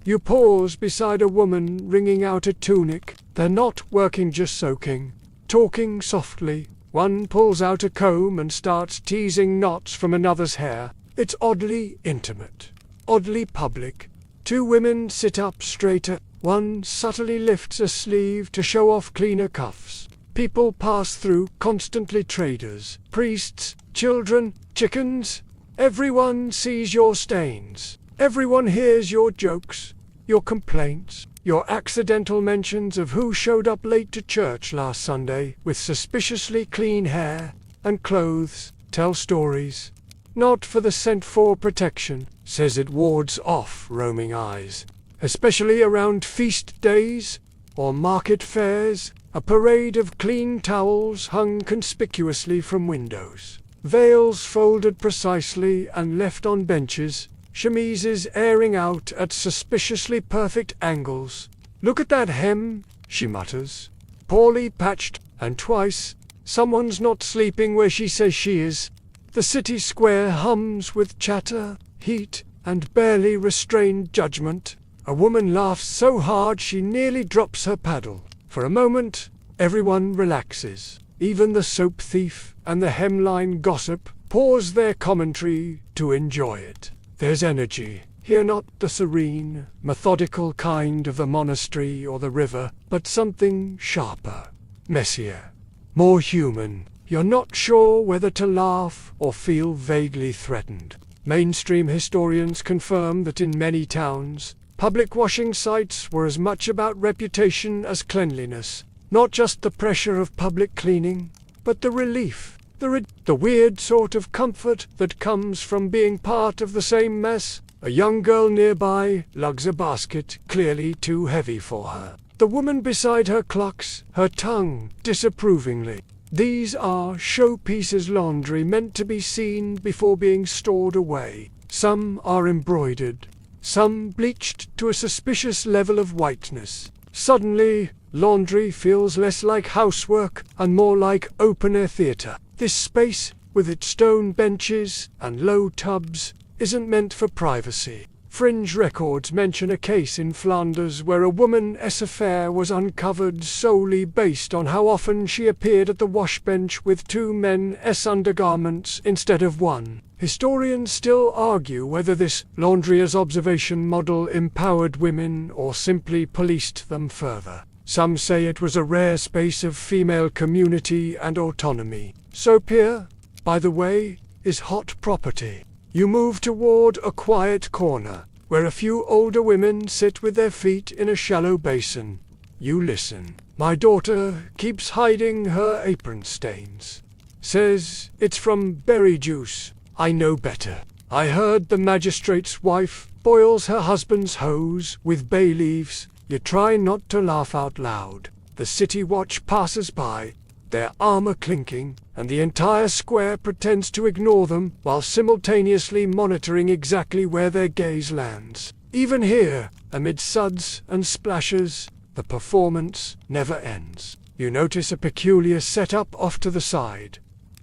You pause beside a woman wringing out a tunic. They're not working, just soaking. Talking softly, one pulls out a comb and starts teasing knots from another's hair. It's oddly intimate, oddly public. Two women sit up straighter. One subtly lifts a sleeve to show off cleaner cuffs. People pass through, constantly traders, priests, children, chickens. Everyone sees your stains. Everyone hears your jokes, your complaints, your accidental mentions of who showed up late to church last Sunday with suspiciously clean hair and clothes. Tell stories. Not for the sent for protection, says it wards off roaming eyes. Especially around feast days or market fairs, a parade of clean towels hung conspicuously from windows. Veils folded precisely and left on benches, chemises airing out at suspiciously perfect angles. "Look at that hem," she mutters. "Poorly patched, and twice. Someone's not sleeping where she says she is." The city square hums with chatter, heat, and barely restrained judgment. A woman laughs so hard she nearly drops her paddle. For a moment, everyone relaxes. Even the soap thief and the hemline gossip pause their commentary to enjoy it. There's energy here, not the serene, methodical kind of the monastery or the river, but something sharper, messier, more human. You're not sure whether to laugh or feel vaguely threatened. Mainstream historians confirm that in many towns, public washing sites were as much about reputation as cleanliness. Not just the pressure of public cleaning, but the relief, the weird sort of comfort that comes from being part of the same mess. A young girl nearby lugs a basket, clearly too heavy for her. The woman beside her clucks her tongue disapprovingly. These are showpieces laundry meant to be seen before being stored away. Some are embroidered, some bleached to a suspicious level of whiteness. Suddenly, laundry feels less like housework and more like open-air theatre. This space, with its stone benches and low tubs, isn't meant for privacy. Fringe records mention a case in Flanders where a woman's affair was uncovered solely based on how often she appeared at the washbench with two men's undergarments instead of one. Historians still argue whether this laundry as observation model empowered women or simply policed them further. Some say it was a rare space of female community and autonomy. Soap here, by the way, is hot property. You move toward a quiet corner, where a few older women sit with their feet in a shallow basin. You listen. "My daughter keeps hiding her apron stains. Says it's from berry juice. I know better. I heard the magistrate's wife boils her husband's hose with bay leaves." You try not to laugh out loud. The city watch passes by, their armor clinking, and the entire square pretends to ignore them while simultaneously monitoring exactly where their gaze lands. Even here, amid suds and splashes, the performance never ends. You notice a peculiar setup off to the side.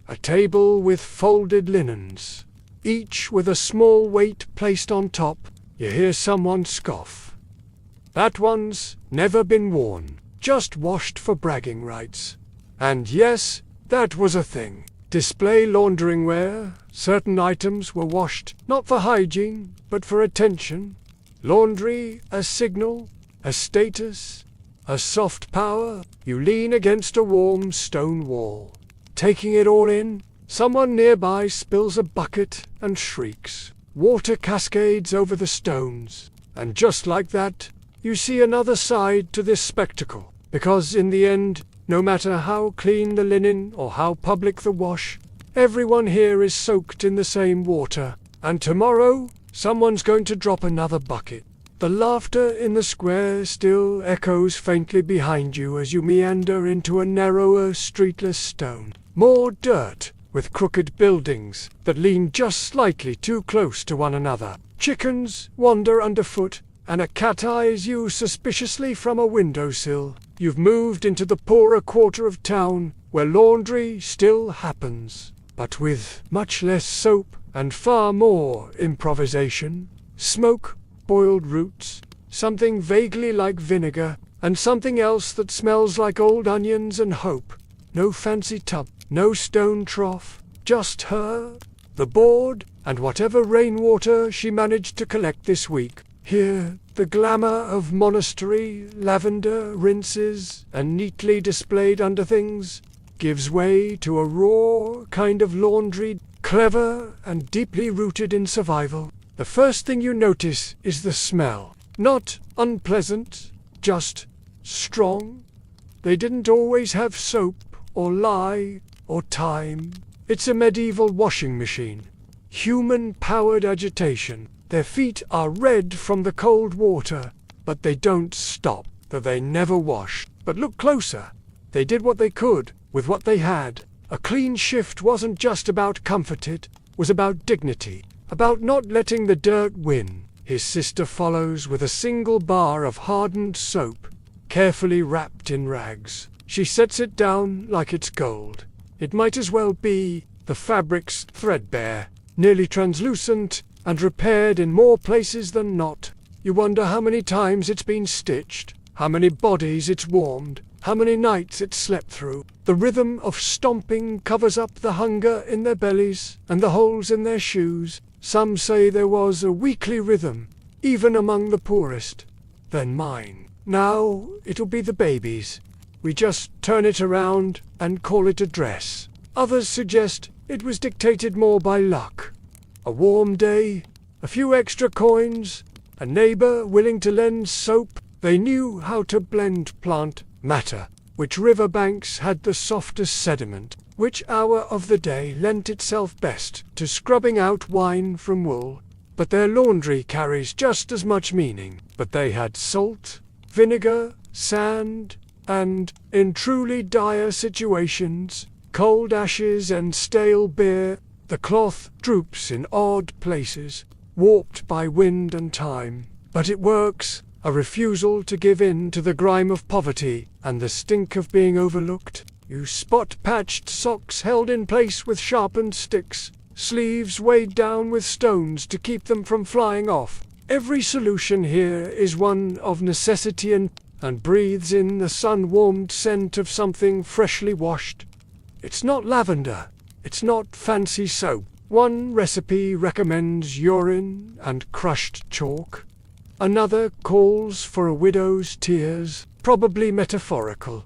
A table with folded linens, each with a small weight placed on top. You hear someone scoff. "That one's never been worn, just washed for bragging rights." And yes, that was a thing. Display laundering where certain items were washed, not for hygiene, but for attention. Laundry, a signal, a status, a soft power. You lean against a warm stone wall, taking it all in. Someone nearby spills a bucket and shrieks. Water cascades over the stones. And just like that, you see another side to this spectacle. Because in the end, no matter how clean the linen or how public the wash, everyone here is soaked in the same water. And tomorrow, someone's going to drop another bucket. The laughter in the square still echoes faintly behind you as you meander into a narrower, streetless stone. More dirt, with crooked buildings that lean just slightly too close to one another. Chickens wander underfoot, and a cat eyes you suspiciously from a windowsill. You've moved into the poorer quarter of town, where laundry still happens, but with much less soap and far more improvisation. Smoke, boiled roots, something vaguely like vinegar, and something else that smells like old onions and hope. No fancy tub, no stone trough, just her, the board, and whatever rainwater she managed to collect this week. Here, the glamour of monastery, lavender, rinses, and neatly displayed underthings gives way to a raw kind of laundry, clever and deeply rooted in survival. The first thing you notice is the smell. Not unpleasant, just strong. They didn't always have soap, or lye, or thyme. It's a medieval washing machine. Human-powered agitation. Their feet are red from the cold water, but they don't stop, though they never wash. But look closer. They did what they could, with what they had. A clean shift wasn't just about comfort, it was about dignity, about not letting the dirt win. His sister follows with a single bar of hardened soap, carefully wrapped in rags. She sets it down like it's gold. It might as well be, the fabric's threadbare, nearly translucent, and repaired in more places than not. You wonder how many times it's been stitched, how many bodies it's warmed, how many nights it's slept through. The rhythm of stomping covers up the hunger in their bellies and the holes in their shoes. Some say there was a weekly rhythm, even among the poorest. Then mine. Now it'll be the baby's. We just turn it around and call it a dress. Others suggest it was dictated more by luck. A warm day, a few extra coins, a neighbor willing to lend soap. They knew how to blend plant matter, which riverbanks had the softest sediment, which hour of the day lent itself best to scrubbing out wine from wool. But their laundry carries just as much meaning. But they had salt, vinegar, sand, and, in truly dire situations, cold ashes and stale beer. The cloth droops in odd places, warped by wind and time. But it works, a refusal to give in to the grime of poverty and the stink of being overlooked. You spot patched socks held in place with sharpened sticks, sleeves weighed down with stones to keep them from flying off. Every solution here is one of necessity and breathes in the sun-warmed scent of something freshly washed. It's not lavender. It's not fancy soap. One recipe recommends urine and crushed chalk. Another calls for a widow's tears, probably metaphorical.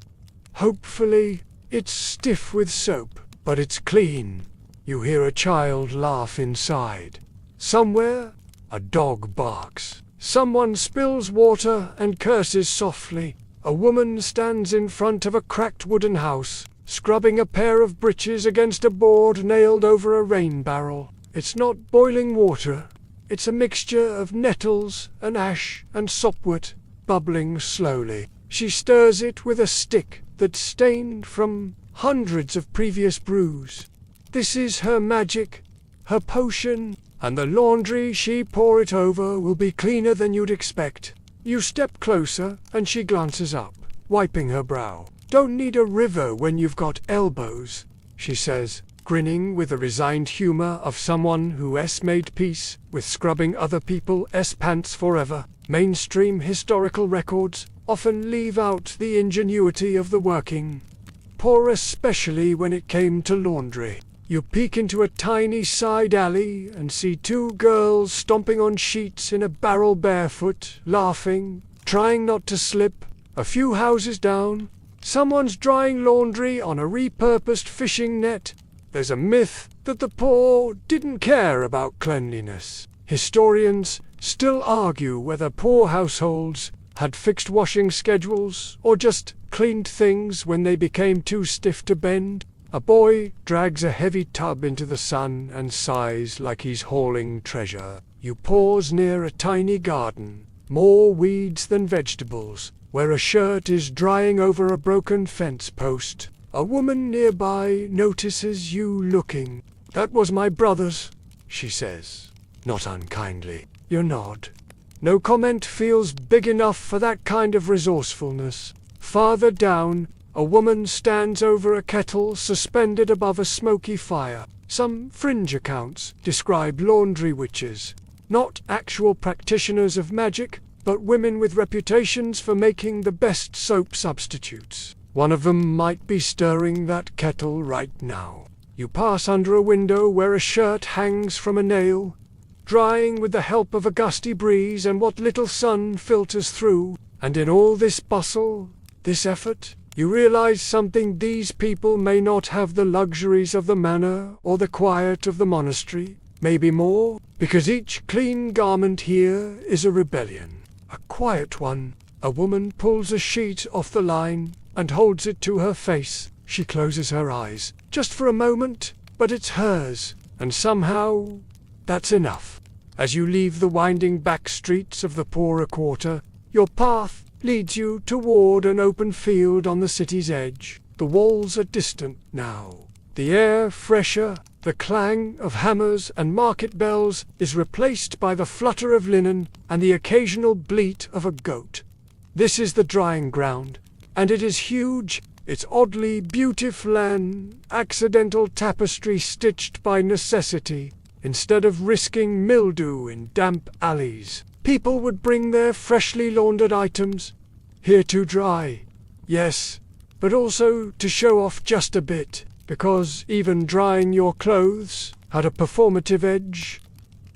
Hopefully, it's stiff with soap, but it's clean. You hear a child laugh inside. Somewhere, a dog barks. Someone spills water and curses softly. A woman stands in front of a cracked wooden house, scrubbing a pair of breeches against a board nailed over a rain barrel. It's not boiling water. It's a mixture of nettles and ash and sopwort, bubbling slowly. She stirs it with a stick that's stained from hundreds of previous brews. This is her magic, her potion, and the laundry she pour it over will be cleaner than you'd expect. You step closer, and she glances up, wiping her brow. Don't need a river when you've got elbows, she says, grinning with the resigned humor of someone who made peace with scrubbing other people's pants forever. Mainstream historical records often leave out the ingenuity of the working poor, especially when it came to laundry. You peek into a tiny side alley and see two girls stomping on sheets in a barrel barefoot, laughing, trying not to slip. A few houses down, someone's drying laundry on a repurposed fishing net. There's a myth that the poor didn't care about cleanliness. Historians still argue whether poor households had fixed washing schedules or just cleaned things when they became too stiff to bend. A boy drags a heavy tub into the sun and sighs like he's hauling treasure. You pause near a tiny garden, more weeds than vegetables, where a shirt is drying over a broken fence post. A woman nearby notices you looking. "That was my brother's," she says, not unkindly. You nod. No comment feels big enough for that kind of resourcefulness. Farther down, a woman stands over a kettle suspended above a smoky fire. Some fringe accounts describe laundry witches, not actual practitioners of magic, but women with reputations for making the best soap substitutes. One of them might be stirring that kettle right now. You pass under a window where a shirt hangs from a nail, drying with the help of a gusty breeze and what little sun filters through. And in all this bustle, this effort, you realize something: these people may not have the luxuries of the manor or the quiet of the monastery, maybe more, because each clean garment here is a rebellion. A quiet one. A woman pulls a sheet off the line and holds it to her face. She closes her eyes, just for a moment, but it's hers, and somehow that's enough. As you leave the winding back streets of the poorer quarter, your path leads you toward an open field on the city's edge. The walls are distant now, the air fresher. The clang of hammers and market bells is replaced by the flutter of linen and the occasional bleat of a goat. This is the drying ground, and it is huge. It's oddly beautiful, an accidental tapestry stitched by necessity. Instead of risking mildew in damp alleys, people would bring their freshly laundered items here to dry. Yes, but also to show off just a bit, because even drying your clothes had a performative edge.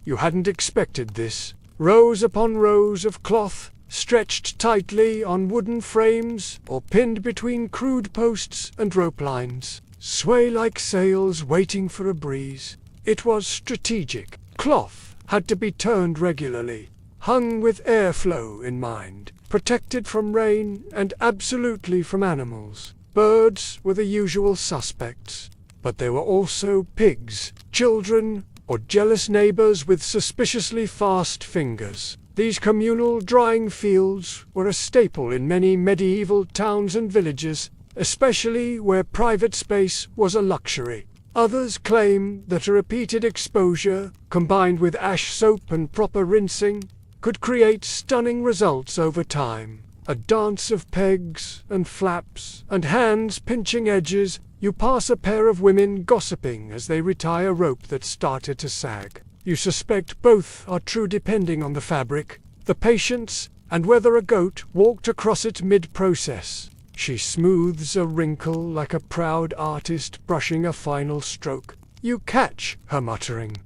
You hadn't expected this. Rows upon rows of cloth, stretched tightly on wooden frames or pinned between crude posts and rope lines, sway like sails waiting for a breeze. It was strategic. Cloth had to be turned regularly, hung with airflow in mind, protected from rain and absolutely from animals. Birds were the usual suspects, but there were also pigs, children, or jealous neighbors with suspiciously fast fingers. These communal drying fields were a staple in many medieval towns and villages, especially where private space was a luxury. Others claim that a repeated exposure, combined with ash soap and proper rinsing, could create stunning results over time. A dance of pegs and flaps and hands pinching edges. You pass a pair of women gossiping as they retie a rope that started to sag. You suspect both are true depending on the fabric, the patience, and whether a goat walked across it mid-process. She smooths a wrinkle like a proud artist brushing a final stroke. You catch her muttering,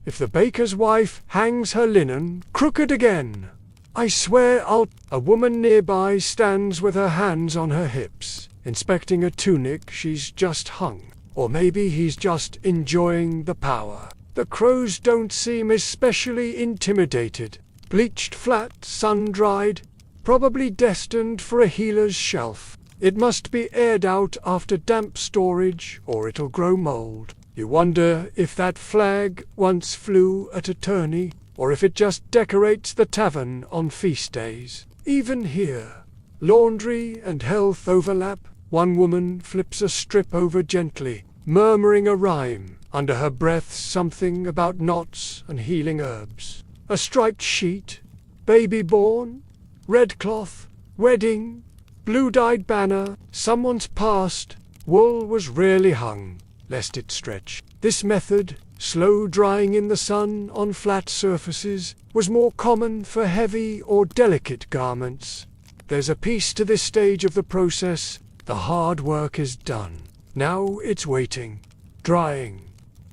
"If the baker's wife hangs her linen crooked again, I swear I'll—" A woman nearby stands with her hands on her hips, inspecting a tunic she's just hung. Or maybe he's just enjoying the power. The crows don't seem especially intimidated. Bleached flat, sun-dried, probably destined for a healer's shelf. It must be aired out after damp storage, or it'll grow mold. You wonder if that flag once flew at a tourney, or if it just decorates the tavern on feast days. Even here, laundry and health overlap. One woman flips a strip over gently, murmuring a rhyme, under her breath something about knots and healing herbs. A striped sheet, baby born, red cloth, wedding, blue-dyed banner, someone's past. Wool was rarely hung, lest it stretch. This method, slow drying in the sun on flat surfaces, was more common for heavy or delicate garments. There's a peace to this stage of the process. The hard work is done. Now it's waiting, drying,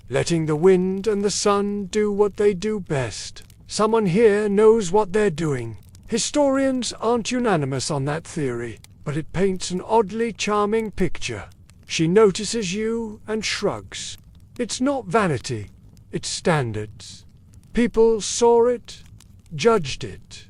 letting the wind and the sun do what they do best. Someone here knows what they're doing. Historians aren't unanimous on that theory, but it paints an oddly charming picture. She notices you and shrugs. It's not vanity, it's standards. People saw it, judged it,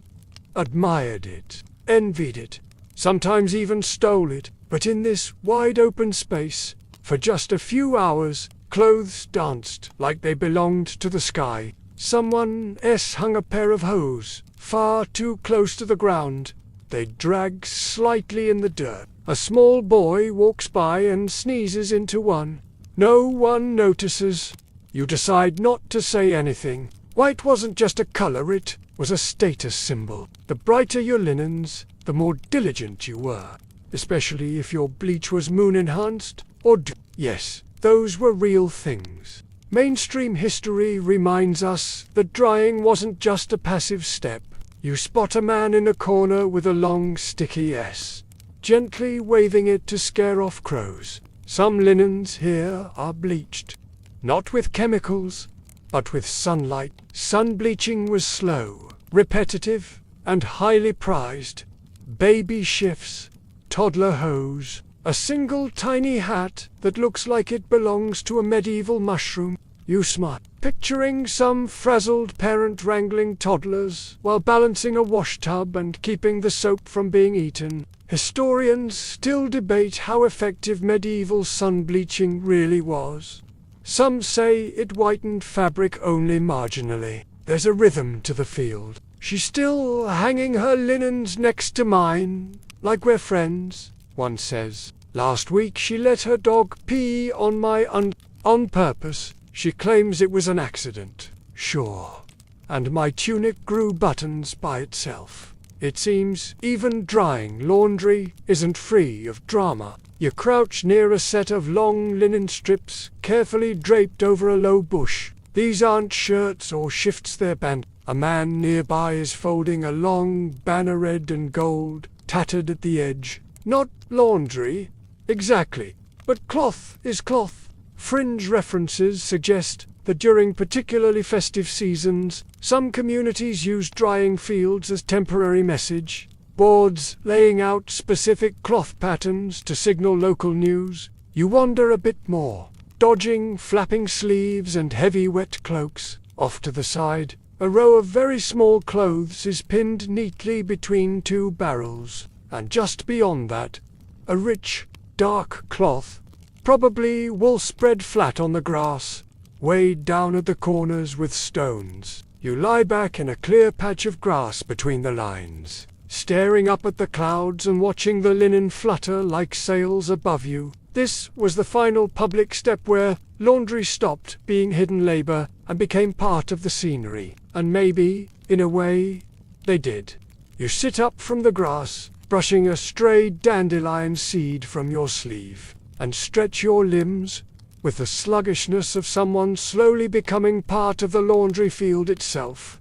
admired it, envied it, sometimes even stole it. But in this wide-open space, for just a few hours, clothes danced like they belonged to the sky. Someone else hung a pair of hose, far too close to the ground. They drag slightly in the dirt. A small boy walks by and sneezes into one. No one notices. You decide not to say anything. White wasn't just a color, it was a status symbol. The brighter your linens, the more diligent you were. especially if your bleach was moon-enhanced, or yes, those were real things. Mainstream history reminds us that drying wasn't just a passive step. You spot a man in a corner with a long sticky S, gently waving it to scare off crows. Some linens here are bleached, not with chemicals, but with sunlight. Sun bleaching was slow, repetitive, and highly prized. Baby shifts, toddler hose, a single tiny hat that looks like it belongs to a medieval mushroom. You smile, picturing some frazzled parent wrangling toddlers while balancing a washtub and keeping the soap from being eaten. Historians still debate how effective medieval sun bleaching really was. Some say it whitened fabric only marginally. There's a rhythm to the field. She's still hanging her linens next to mine, like we're friends, one says. Last week she let her dog pee on my on purpose. She claims it was an accident. Sure. And my tunic grew buttons by itself. It seems even drying laundry isn't free of drama. You crouch near a set of long linen strips carefully draped over a low bush. These aren't shirts or shifts, they're band. A man nearby is folding a long banner, red and gold, tattered at the edge. Not laundry, exactly, but cloth is cloth. Fringe references suggest that during particularly festive seasons, some communities use drying fields as temporary message boards laying out specific cloth patterns to signal local news. You wander a bit more, dodging flapping sleeves and heavy wet cloaks. Off to the side, a row of very small clothes is pinned neatly between two barrels, and just beyond that, a rich, dark cloth, probably wool, spread flat on the grass, weighed down at the corners with stones. You lie back in a clear patch of grass between the lines, staring up at the clouds and watching the linen flutter like sails above you. This was the final public step where laundry stopped being hidden labor and became part of the scenery. And maybe, in a way, they did. You sit up from the grass, brushing a stray dandelion seed from your sleeve, and stretch your limbs with the sluggishness of someone slowly becoming part of the laundry field itself.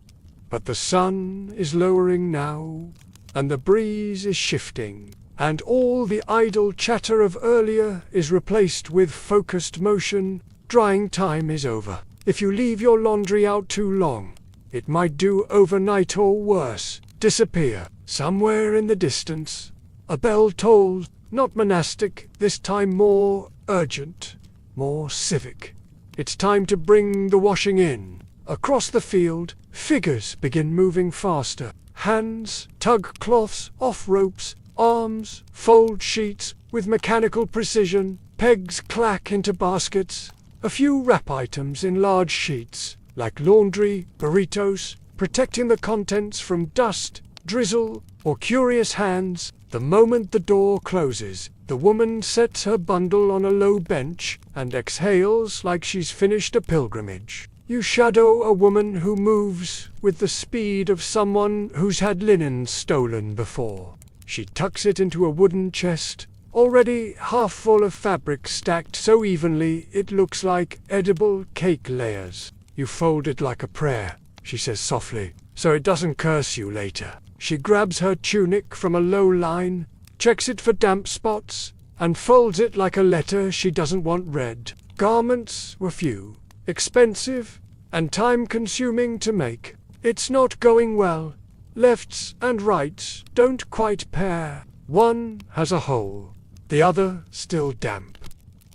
But the sun is lowering now, and the breeze is shifting, and all the idle chatter of earlier is replaced with focused motion. Drying time is over. If you leave your laundry out too long, it might do overnight or worse, disappear. Somewhere in the distance, a bell tolls, not monastic, this time more urgent, more civic. It's time to bring the washing in. Across the field, figures begin moving faster. Hands tug cloths off ropes, arms fold sheets with mechanical precision, pegs clack into baskets. A few wrap items in large sheets, like laundry, burritos, protecting the contents from dust, drizzle, or curious hands. The moment the door closes, the woman sets her bundle on a low bench and exhales like she's finished a pilgrimage. You shadow a woman who moves with the speed of someone who's had linen stolen before. She tucks it into a wooden chest, already half full of fabric stacked so evenly it looks like edible cake layers. You fold it like a prayer, she says softly, so it doesn't curse you later. She grabs her tunic from a low line, checks it for damp spots, and folds it like a letter she doesn't want read. Garments were few, expensive, and time-consuming to make. It's not going well. Lefts and rights don't quite pair. One has a hole, the other still damp.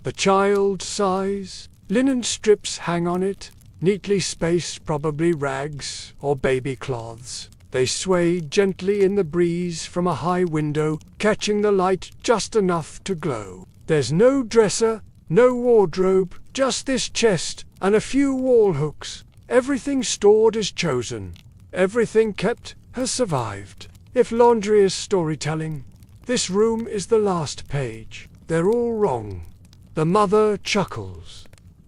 The child sighs. Linen strips hang on it, neatly spaced, probably rags or baby cloths. They sway gently in the breeze from a high window, catching the light just enough to glow. There's no dresser, no wardrobe, just this chest and a few wall hooks. Everything stored is chosen. Everything kept has survived. If laundry is storytelling, this room is the last page. They're all wrong. The mother chuckles.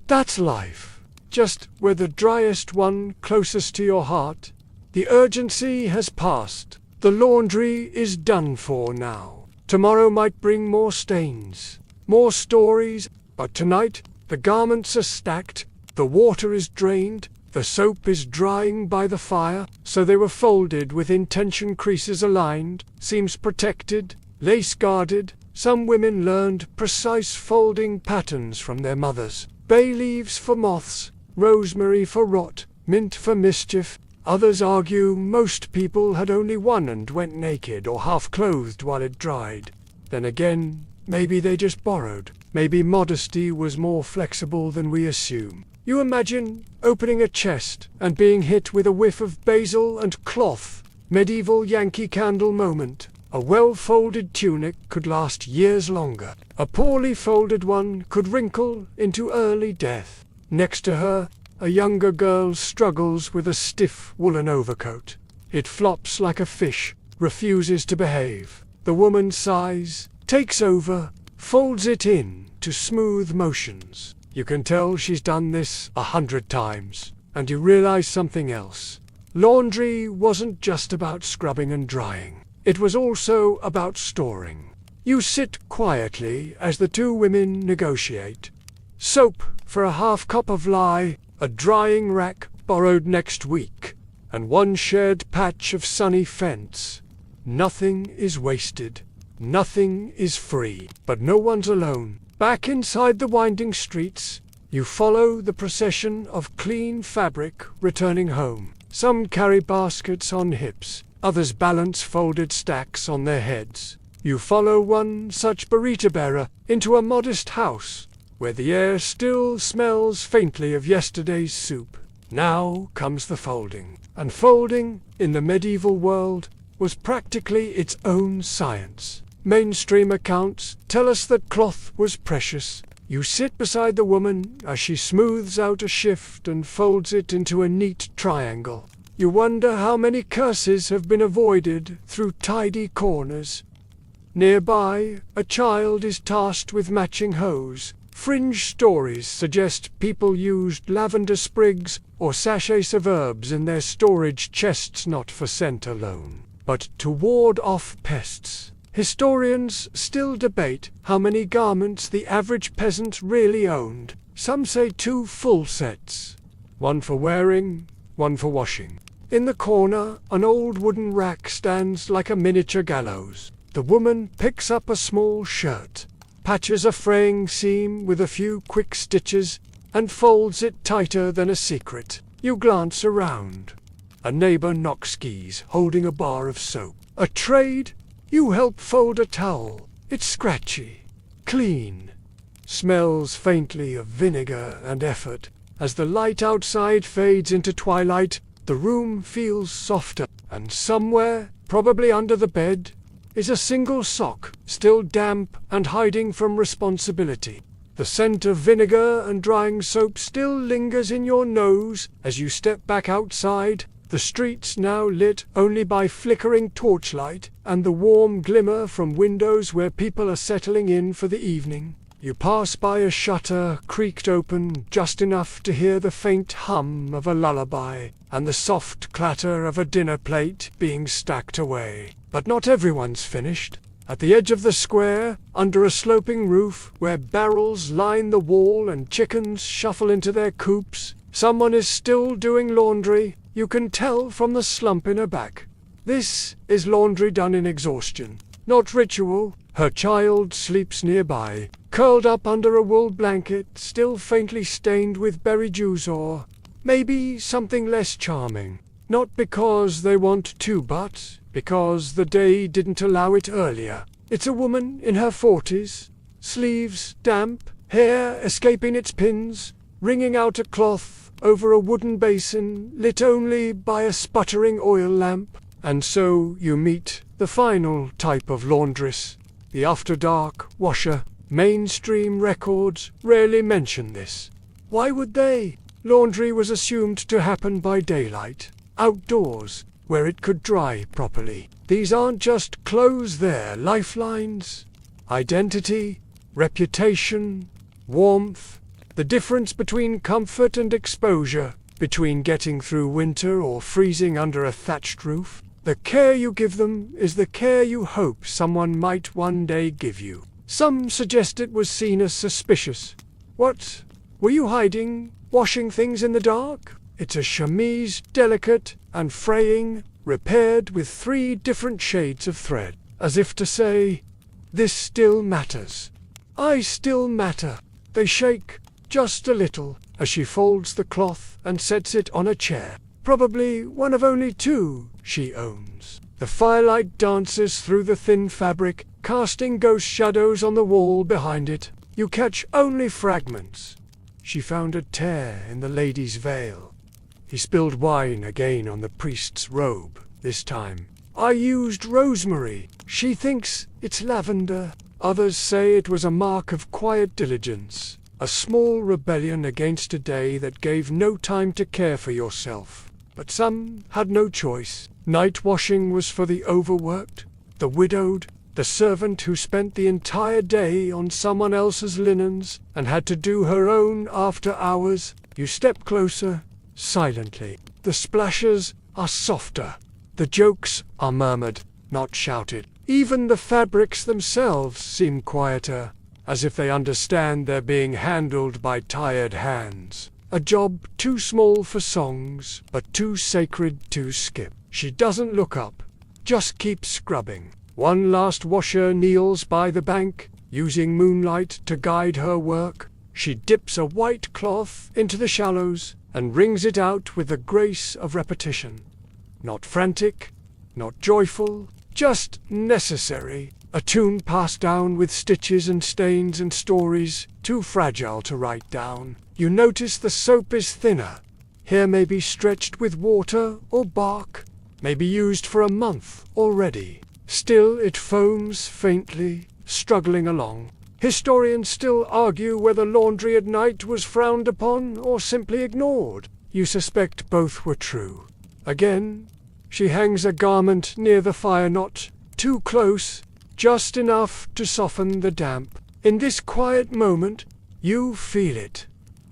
That's life. Just where the driest one closest to your heart. The urgency has passed. The laundry is done for now. Tomorrow might bring more stains, more stories, but tonight the garments are stacked, the water is drained, the soap is drying by the fire, so they were folded with intention, creases aligned, seams protected, lace guarded. Some women learned precise folding patterns from their mothers. Bay leaves for moths, rosemary for rot, mint for mischief. Others argue most people had only one and went naked or half-clothed while it dried. Then again, maybe they just borrowed. Maybe modesty was more flexible than we assume. You imagine opening a chest and being hit with a whiff of basil and cloth. Medieval Yankee Candle moment. A well-folded tunic could last years longer. A poorly folded one could wrinkle into early death. Next to her, a younger girl struggles with a stiff woolen overcoat. It flops like a fish, refuses to behave. The woman sighs, takes over, folds it in to smooth motions. You can tell she's done this 100 times, and you realize something else. Laundry wasn't just about scrubbing and drying. It was also about storing. You sit quietly as the two women negotiate. Soap for a half cup of lye, a drying rack borrowed next week, and one shared patch of sunny fence. Nothing is wasted. Nothing is free. But no one's alone. Back inside the winding streets, you follow the procession of clean fabric returning home. Some carry baskets on hips. Others balance folded stacks on their heads. You follow one such burrito bearer into a modest house, where the air still smells faintly of yesterday's soup. Now comes the folding. And folding, in the medieval world, was practically its own science. Mainstream accounts tell us that cloth was precious. You sit beside the woman as she smooths out a shift and folds it into a neat triangle. You wonder how many curses have been avoided through tidy corners. Nearby, a child is tasked with matching hose. Fringe stories suggest people used lavender sprigs or sachets of herbs in their storage chests, not for scent alone, but to ward off pests. Historians still debate how many garments the average peasant really owned. Some say 2 full sets, one for wearing, one for washing. In the corner, an old wooden rack stands like a miniature gallows. The woman picks up a small shirt, patches a fraying seam with a few quick stitches, and folds it tighter than a secret. You glance around. A neighbor knocks skis, holding a bar of soap. A trade, you help fold a towel. It's scratchy, clean, smells faintly of vinegar and effort. As the light outside fades into twilight, the room feels softer, and somewhere, probably under the bed, is a single sock, still damp and hiding from responsibility. The scent of vinegar and drying soap still lingers in your nose as you step back outside, the streets now lit only by flickering torchlight and the warm glimmer from windows where people are settling in for the evening. You pass by a shutter creaked open just enough to hear the faint hum of a lullaby and the soft clatter of a dinner plate being stacked away. But not everyone's finished. At the edge of the square, under a sloping roof where barrels line the wall and chickens shuffle into their coops, someone is still doing laundry. You can tell from the slump in her back. This is laundry done in exhaustion, not ritual. Her child sleeps nearby, curled up under a wool blanket, still faintly stained with berry juice or maybe something less charming. Not because they want to, but because the day didn't allow it earlier. It's a woman in her 40s, sleeves damp, hair escaping its pins, wringing out a cloth over a wooden basin lit only by a sputtering oil lamp. And so you meet the final type of laundress, the after-dark washer. Mainstream records rarely mention this. Why would they? Laundry was assumed to happen by daylight, outdoors, where it could dry properly. These aren't just clothes, they're lifelines. Identity, reputation, warmth, the difference between comfort and exposure, between getting through winter or freezing under a thatched roof. The care you give them is the care you hope someone might one day give you. Some suggest it was seen as suspicious. What? Were you hiding, washing things in the dark? It's a chemise, delicate and fraying, repaired with 3 different shades of thread, as if to say, this still matters. I still matter. They shake, just a little, as she folds the cloth and sets it on a chair. Probably one of only 2 she owns. The firelight dances through the thin fabric, casting ghost shadows on the wall behind it. You catch only fragments. She found a tear in the lady's veil. He spilled wine again on the priest's robe, this time. I used rosemary. She thinks it's lavender. Others say it was a mark of quiet diligence, a small rebellion against a day that gave no time to care for yourself. But some had no choice. Night washing was for the overworked, the widowed, the servant who spent the entire day on someone else's linens and had to do her own after hours. You step closer, silently. The splashes are softer. The jokes are murmured, not shouted. Even the fabrics themselves seem quieter, as if they understand they're being handled by tired hands. A job too small for songs, but too sacred to skip. She doesn't look up, just keeps scrubbing. One last washer kneels by the bank, using moonlight to guide her work. She dips a white cloth into the shallows and wrings it out with the grace of repetition. Not frantic, not joyful, just necessary. A tune passed down with stitches and stains and stories, too fragile to write down. You notice the soap is thinner. Here may be stretched with water or bark, may be used for a month already. Still it foams faintly, struggling along. Historians still argue whether laundry at night was frowned upon or simply ignored. You suspect both were true. Again, she hangs a garment near the fire, not too close, just enough to soften the damp. In this quiet moment, you feel it.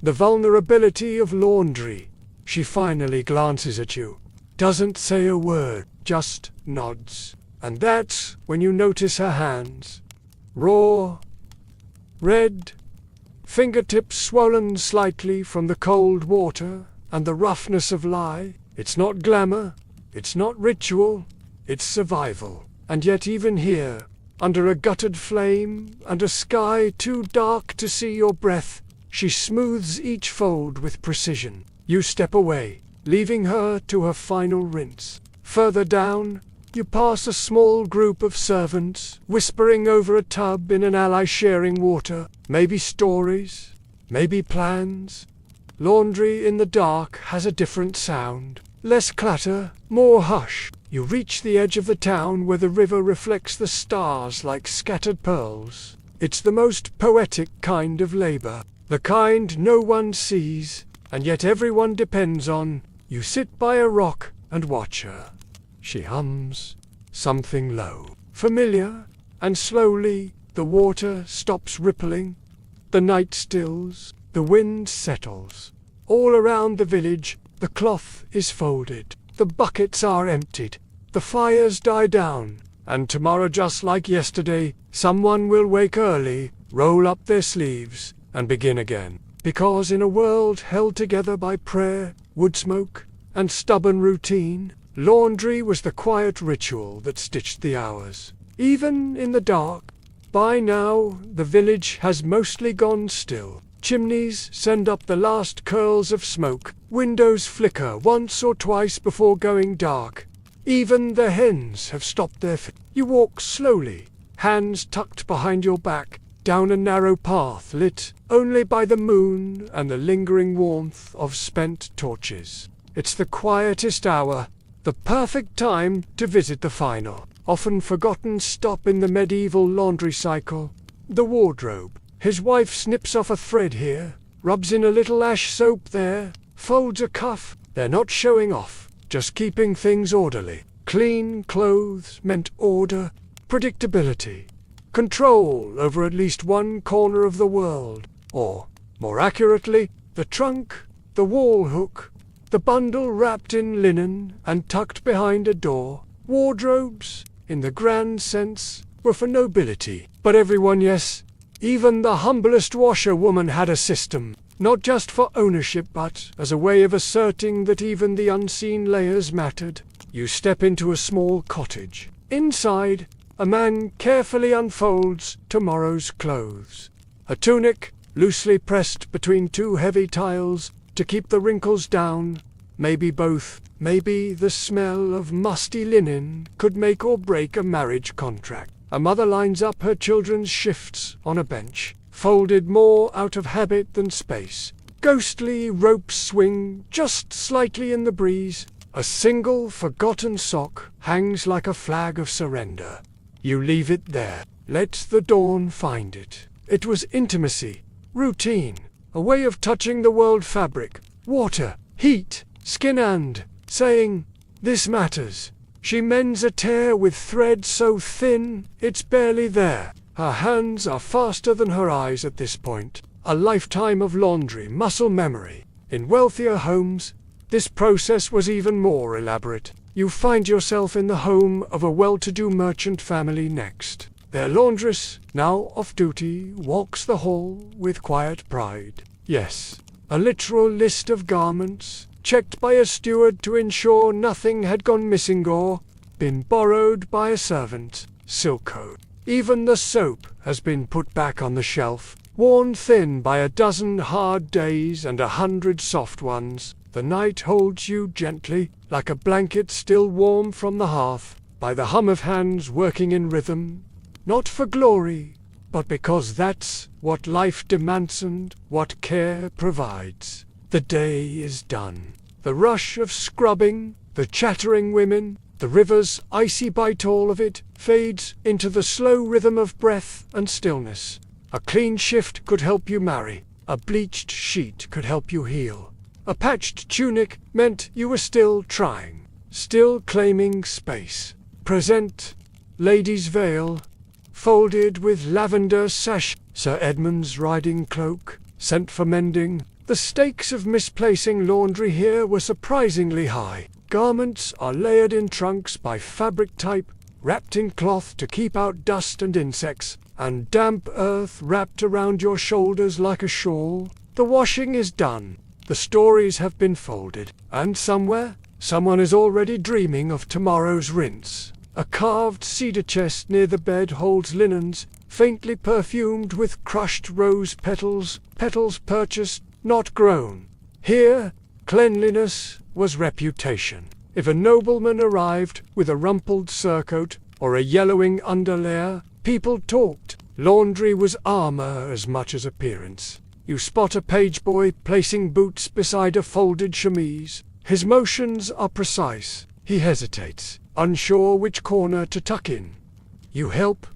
The vulnerability of laundry. She finally glances at you. Doesn't say a word, just nods. And that's when you notice her hands. Raw, red, fingertips swollen slightly from the cold water and the roughness of lie. It's not glamour, it's not ritual, it's survival. And yet even here, under a guttered flame and a sky too dark to see your breath, she smooths each fold with precision. You step away, leaving her to her final rinse. Further down, you pass a small group of servants, whispering over a tub in an alley sharing water. Maybe stories, maybe plans. Laundry in the dark has a different sound. Less clatter, more hush. You reach the edge of the town where the river reflects the stars like scattered pearls. It's the most poetic kind of labor, the kind no one sees, and yet everyone depends on. You sit by a rock and watch her. She hums, something low, familiar, and slowly the water stops rippling. The night stills, the wind settles. All around the village, the cloth is folded, the buckets are emptied, the fires die down, and tomorrow, just like yesterday, someone will wake early, roll up their sleeves, and begin again. Because in a world held together by prayer, wood smoke, and stubborn routine, laundry was the quiet ritual that stitched the hours. Even in the dark. By now, the village has mostly gone still. Chimneys send up the last curls of smoke. Windows flicker once or twice before going dark. Even the hens have stopped their feet. You walk slowly, hands tucked behind your back, down a narrow path lit only by the moon and the lingering warmth of spent torches. It's the quietest hour, the perfect time to visit the final, often forgotten stop in the medieval laundry cycle. The wardrobe. His wife snips off a thread here, rubs in a little ash soap there, folds a cuff. They're not showing off, just keeping things orderly. Clean clothes meant order, predictability, control over at least one corner of the world. Or, more accurately, the trunk, the wall hook, the bundle wrapped in linen and tucked behind a door. Wardrobes, in the grand sense, were for nobility. But everyone, yes, even the humblest washerwoman had a system, not just for ownership but as a way of asserting that even the unseen layers mattered. You step into a small cottage. Inside, a man carefully unfolds tomorrow's clothes. A tunic, loosely pressed between two heavy tiles to keep the wrinkles down. Maybe both. Maybe the smell of musty linen could make or break a marriage contract. A mother lines up her children's shifts on a bench, folded more out of habit than space. Ghostly ropes swing just slightly in the breeze. A single forgotten sock hangs like a flag of surrender. You leave it there. Let the dawn find it. It was intimacy, routine, a way of touching the world fabric, water, heat, skin and saying, "This matters." She mends a tear with thread so thin, it's barely there. Her hands are faster than her eyes at this point. A lifetime of laundry, muscle memory. In wealthier homes, this process was even more elaborate. You find yourself in the home of a well-to-do merchant family next. Their laundress, now off duty, walks the hall with quiet pride. Yes, a literal list of garments, checked by a steward to ensure nothing had gone missing or been borrowed by a servant. Silk code. Even the soap has been put back on the shelf, worn thin by a dozen hard days and 100 soft ones. The night holds you gently, like a blanket still warm from the hearth, by the hum of hands working in rhythm, not for glory, but because that's what life demands and what care provides. The day is done. The rush of scrubbing, the chattering women, the river's icy bite, all of it fades into the slow rhythm of breath and stillness. A clean shift could help you marry. A bleached sheet could help you heal. A patched tunic meant you were still trying, still claiming space. Present, lady's veil, folded with lavender sash, Sir Edmund's riding cloak, sent for mending. The stakes of misplacing laundry here were surprisingly high. Garments are layered in trunks by fabric type, wrapped in cloth to keep out dust and insects, and damp earth wrapped around your shoulders like a shawl. The washing is done. The stories have been folded, and somewhere, someone is already dreaming of tomorrow's rinse. A carved cedar chest near the bed holds linens, faintly perfumed with crushed rose petals, petals purchased, not grown. Here, cleanliness was reputation. If a nobleman arrived with a rumpled surcoat or a yellowing underlayer, people talked. Laundry was armor as much as appearance. You spot a page boy placing boots beside a folded chemise. His motions are precise. He hesitates, unsure which corner to tuck in. You help,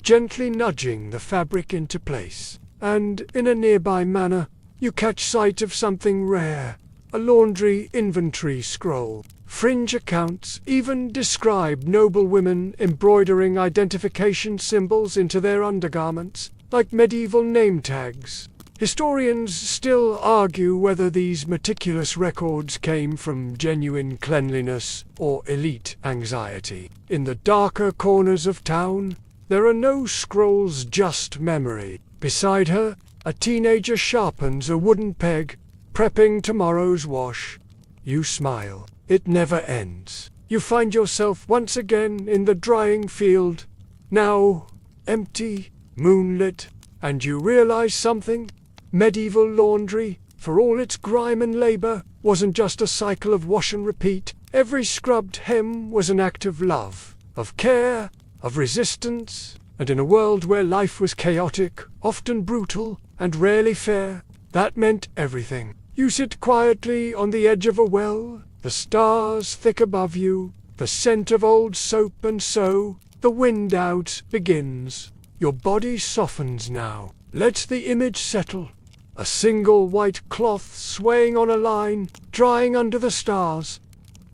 gently nudging the fabric into place. And in a nearby manor, you catch sight of something rare. A laundry inventory scroll. Fringe accounts even describe noblewomen embroidering identification symbols into their undergarments, like medieval name tags. Historians still argue whether these meticulous records came from genuine cleanliness or elite anxiety. In the darker corners of town, there are no scrolls, just memory. Beside her, a teenager sharpens a wooden peg, prepping tomorrow's wash. You smile. It never ends. You find yourself once again in the drying field, now empty, moonlit, and you realize something. Medieval laundry, for all its grime and labor, wasn't just a cycle of wash and repeat. Every scrubbed hem was an act of love, of care, of resistance, and in a world where life was chaotic, often brutal, and rarely fair, that meant everything. You sit quietly on the edge of a well, the stars thick above you, the scent of old soap and so, the wind out begins. Your body softens now. Let the image settle. A single white cloth swaying on a line, drying under the stars.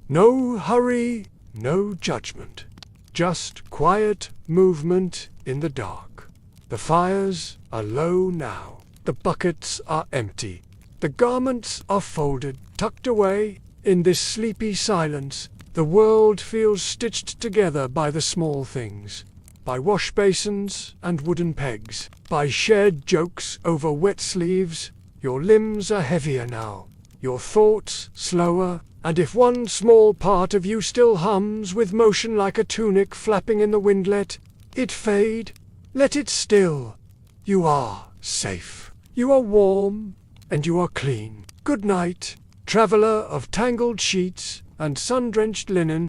No hurry, no judgment. Just quiet movement in the dark. The fires are low now. The buckets are empty. The garments are folded, tucked away. In this sleepy silence, The world feels stitched together by the small things, by wash basins and wooden pegs, by shared jokes over wet sleeves. Your limbs are heavier now, your thoughts slower, and if one small part of you still hums with motion like a tunic flapping in the wind, let it fade, let it still. You are safe, you are warm, and you are clean. Good night, traveller of tangled sheets and sun-drenched linen.